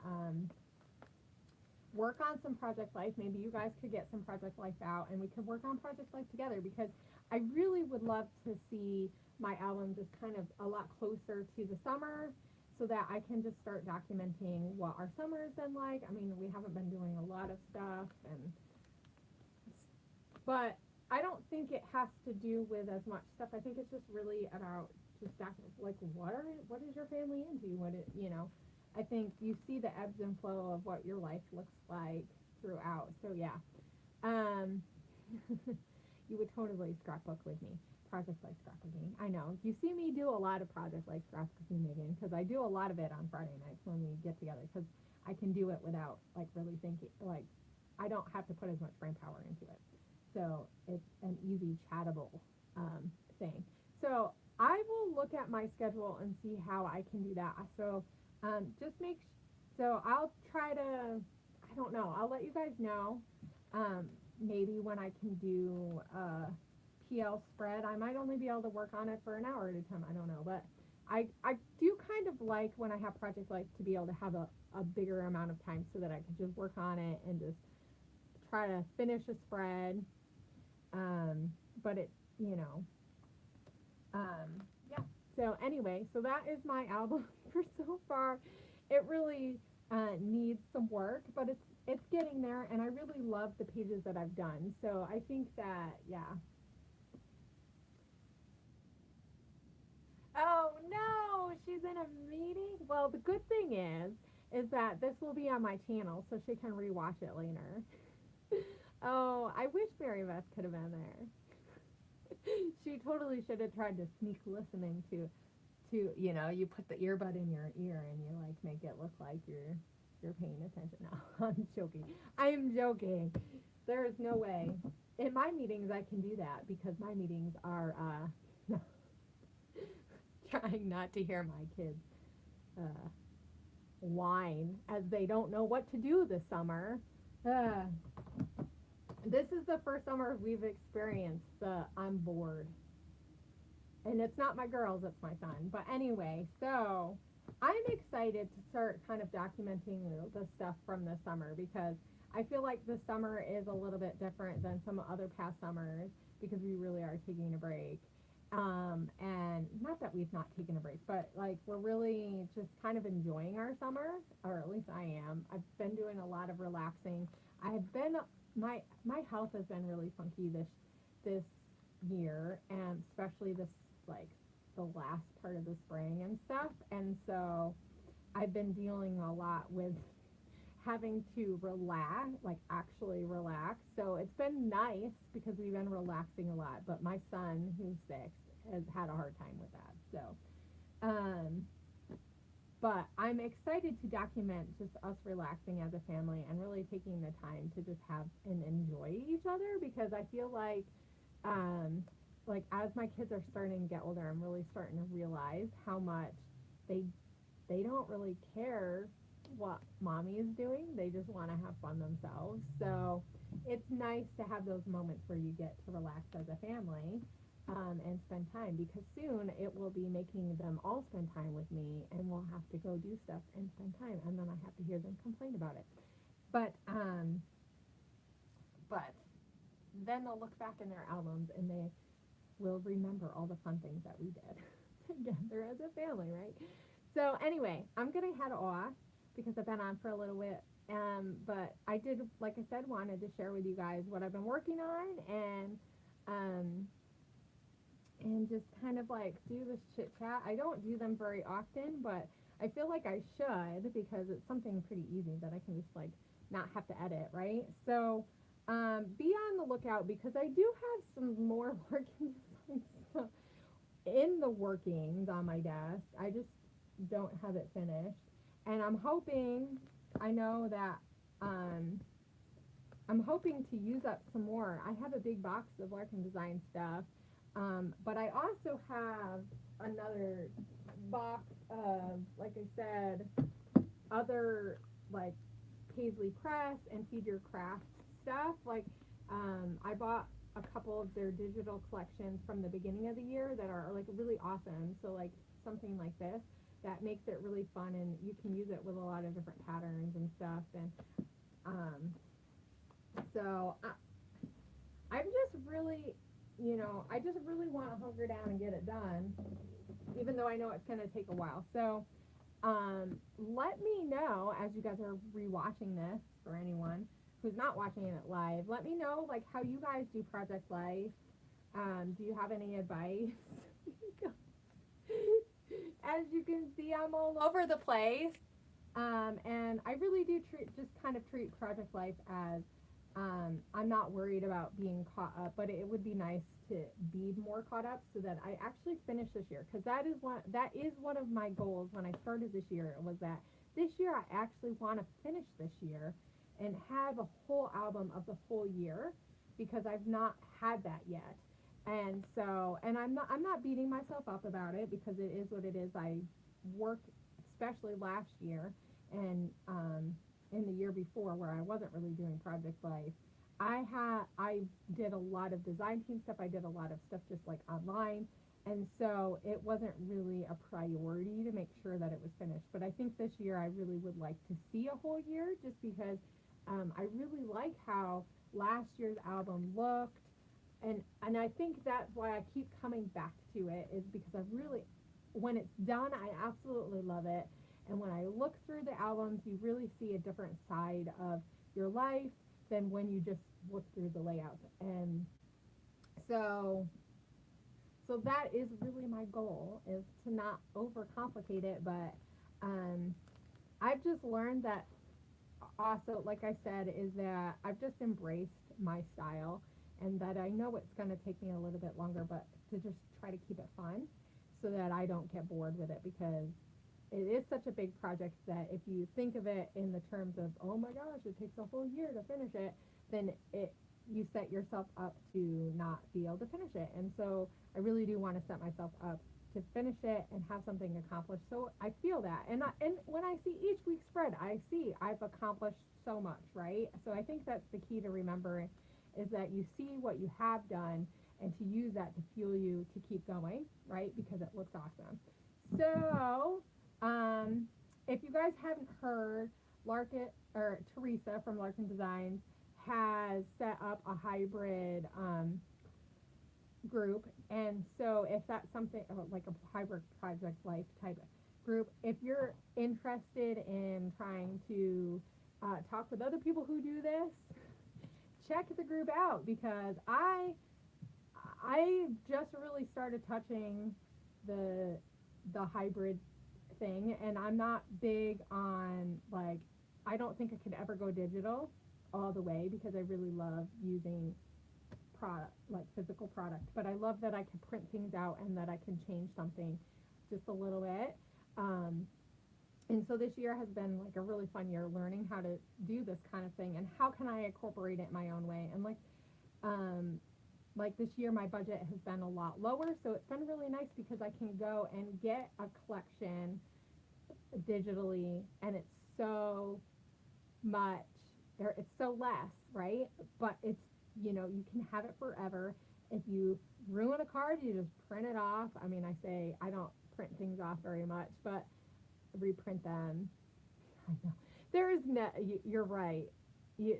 some Project Life. Maybe you guys could get some Project Life out and we could work on Project Life together, because I really would love to see my album just kind of a lot closer to the summer, so that I can just start documenting what our summer has been like. I mean, we haven't been doing a lot of stuff, but I don't think it has to do with as much stuff. I think it's just really about just like what is your family into? I think you see the ebbs and flow of what your life looks like throughout. So yeah, you would totally scrapbook with me. Project Life scrapbooking. I know. You see me do a lot of Project Life scrapbooking, Megan, because I do a lot of it on Friday nights when we get together. Because I can do it without like really thinking, like I don't have to put as much brain power into it. So it's an easy chattable thing. So I will look at my schedule and see how I can do that. So just make so I'll try to, I don't know, I'll let you guys know um, maybe when I can do PL spread. I might only be able to work on it for an hour at a time. I don't know, but I do kind of like when I have Project Life to be able to have a bigger amount of time so that I can just work on it and just try to finish a spread. But it, you know, yeah. So anyway, so that is my album for so far. It really needs some work, but it's getting there, and I really love the pages that I've done. So I think that, yeah. Oh no, she's in a meeting. Well, the good thing is that this will be on my channel, so she can rewatch it later. Oh, I wish Mary Beth could have been there. She totally should have tried to sneak listening to you put the earbud in your ear and you like make it look like you're paying attention. No, I'm joking. I am joking. There is no way. In my meetings I can do that because my meetings are trying not to hear my kids uh, whine as they don't know what to do this summer. Uh, this is the first summer we've experienced the I'm bored. And it's not my girls, it's my son. But anyway, so I'm excited to start kind of documenting the stuff from this summer because I feel like this summer is a little bit different than some other past summers because we really are taking a break. And not that we've not taken a break, but like we're really just kind of enjoying our summer, or at least I am. I've been doing a lot of relaxing. I've been my health has been really funky this year, and especially this like the last part of the spring and stuff. And so I've been dealing a lot with having to relax, like actually relax. So it's been nice because we've been relaxing a lot. But my son, who's 6, has had a hard time with that. So, but I'm excited to document just us relaxing as a family and really taking the time to just have and enjoy each other because I feel um, like as my kids are starting to get older, I'm really starting to realize how much they they don't really care what mommy is doing. They just want to have fun themselves. So it's nice to have those moments where you get to relax as a family and spend time because soon it will be making them all spend time with me and we'll have to go do stuff and spend time and then I have to hear them complain about it. But but then they'll look back in their albums and they will remember all the fun things that we did together as a family, right? So anyway, I'm gonna head off because I've been on for a little bit. But I did, like I said, wanted to share with you guys what I've been working on um, and just kind of like do this chit chat. I don't do them very often, but I feel like I should because it's something pretty easy that I can just like not have to edit, right? So be on the lookout because I do have some more working design stuff in the workings on my desk. I just don't have it finished. And I know that um, I'm hoping to use up some more. I have a big box of Larkin Design stuff, but I also have another box of, like I said, other like Paisley Press and Feed Your Craft stuff. Like I bought a couple of their digital collections from the beginning of the year that are like really awesome. So like something like this that makes it really fun and you can use it with a lot of different patterns and stuff. And um, so I'm just really, I just really want to hunker down and get it done, even though I know it's going to take a while. So let me know as you guys are rewatching this, for anyone who's not watching it live, let me know like how you guys do Project Life. Do you have any advice? As you can see, I'm all over the place. And I really do treat Project Life as I'm not worried about being caught up, but it would be nice to be more caught up so that I actually finish this year because that is one of my goals when I started this year was that this year I actually want to finish this year and have a whole album of the whole year because I've not had that yet. And so, and I'm not beating myself up about it because it is what it is. I worked especially last year and in the year before where I wasn't really doing project life. I did a lot of design team stuff. I did a lot of stuff just like online, and so it wasn't really a priority to make sure that it was finished. But I think this year I really would like to see a whole year just because I really like how last year's album looked, and I think that's why I keep coming back to it is because I really, when it's done, I absolutely love it. And when I look through the albums, you really see a different side of your life than when you just look through the layout. And so so that is really my goal is to not overcomplicate it, but um, I've just learned that also, like I said, is that I've just embraced my style and that I know it's going to take me a little bit longer, but to just try to keep it fun so that I don't get bored with it because it is such a big project that if you think of it in the terms of, oh my gosh, it takes a whole year to finish it, then you set yourself up to not be able to finish it. And so I really do want to set myself up to finish it and have something accomplished. So I feel that. And when I see each week's spread, I see I've accomplished so much, right? So I think that's the key to remembering is that you see what you have done and to use that to fuel you to keep going, right? Because it looks awesome. So, if you guys haven't heard, Larkin or Teresa from Larkin Designs has set up a hybrid group, and so if that's something like a hybrid project life type group, if you're interested in trying to talk with other people who do this, check the group out because I just really started touching the hybrid thing, and I'm not big on like I don't think I could ever go digital all the way because I really love using product like physical product, but I love that I can print things out and that I can change something just a little bit. Um, and so this year has been like a really fun year learning how to do this kind of thing and how can I incorporate it my own way. And um, like this year my budget has been a lot lower, so it's been really nice because I can go and get a collection digitally and it's so much or it's so less, right? But it's you can have it forever. If you ruin a card, you just print it off. I mean, I say I don't print things off very much, but reprint them. I know. There is no, you're right.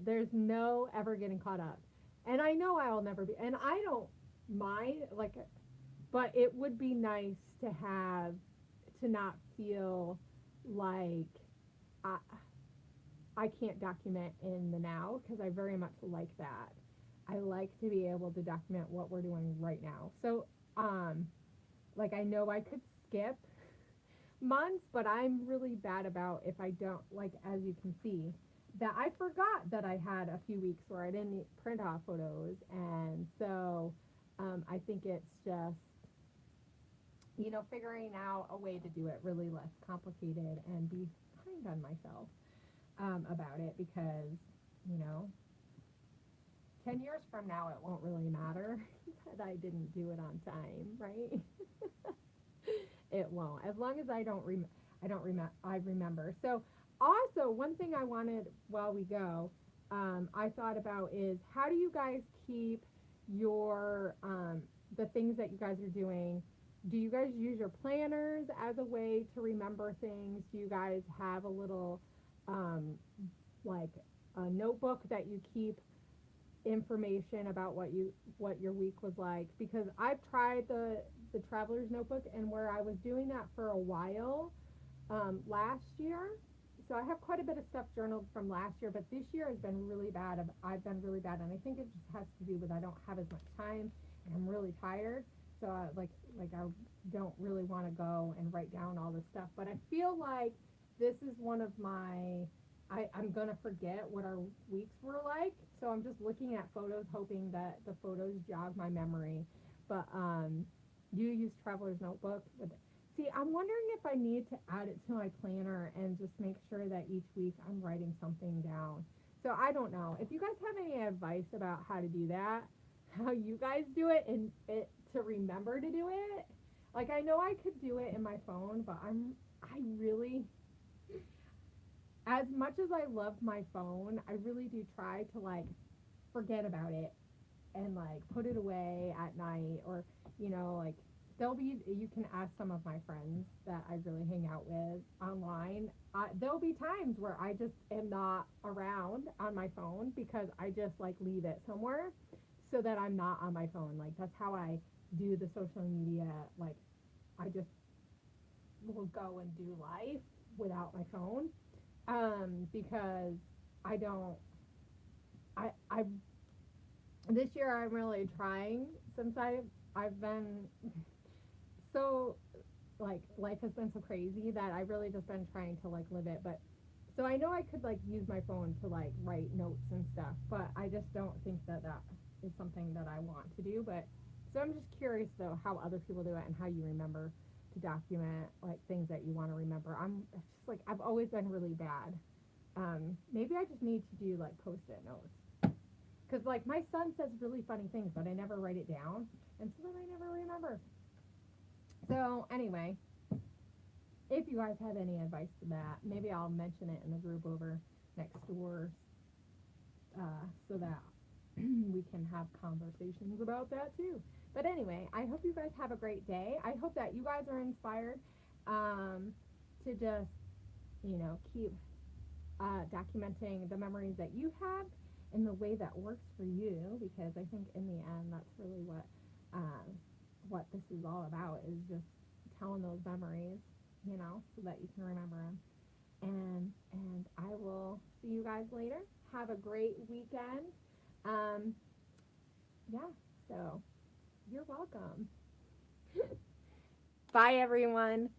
There's no ever getting caught up. And I know I'll never be, and I don't mind, like, but it would be nice to have, to not feel like I, I can't document in the now because I very much like that. I like to be able to document what we're doing right now. So, um, like I know I could skip months, but I'm really bad about if I don't, like as you can see, that I forgot that I had a few weeks where I didn't print off photos, and so I think it's just figuring out a way to do it really less complicated and be kind on myself about it because you know 10 years from now it won't really matter that I didn't do it on time, right? It won't. As long as I remember. So also one thing I wanted while we go, I thought about is how do you guys keep your the things that you guys are doing? Do you guys use your planners as a way to remember things? Do you guys have a little um, like a notebook that you keep information about what your week was like? Because I've tried the traveler's notebook, and where I was doing that for a while last year, so I have quite a bit of stuff journaled from last year, but this year has been really bad. I've been really bad, and I think it just has to do with I don't have as much time and I'm really tired, so like I don't really want to go and write down all this stuff, but I feel like this is one of my I'm gonna forget what our weeks were like, so I'm just looking at photos, hoping that the photos jog my memory. But do you use Traveler's Notebook? See, I'm wondering if I need to add it to my planner and just make sure that each week I'm writing something down. So I don't know. If you guys have any advice about how to do that, how you guys do it and it to remember to do it. Like I know I could do it in my phone, but I really as much as I love my phone, I really do try to like forget about it and like put it away at night or like there'll be you can ask some of my friends that I really hang out with online. There'll be times where I just am not around on my phone because I just like leave it somewhere so that I'm not on my phone. Like that's how I do the social media. Like I just will go and do life without my phone because I don't I this year I'm really trying since I've been so like life has been so crazy that I really just been trying to like live it. But so I know I could like use my phone to like write notes and stuff, but I just don't think that that is something that I want to do. But so I'm just curious though how other people do it and how you remember to document like things that you want to remember. I'm it's just like I've always been really bad. Maybe I just need to do like post-it notes because like my son says really funny things, but I never write it down, and so then I never remember. So anyway, if you guys have any advice to that, maybe I'll mention it in the group over next door, so that we can have conversations about that too. But anyway, I hope you guys have a great day. I hope that you guys are inspired to just keep documenting the memories that you have in the way that works for you, because I think in the end that's really what this is all about, is just telling those memories, so that you can remember them. And I will see you guys later. Have a great weekend. Um, yeah, so you're welcome. Bye, everyone.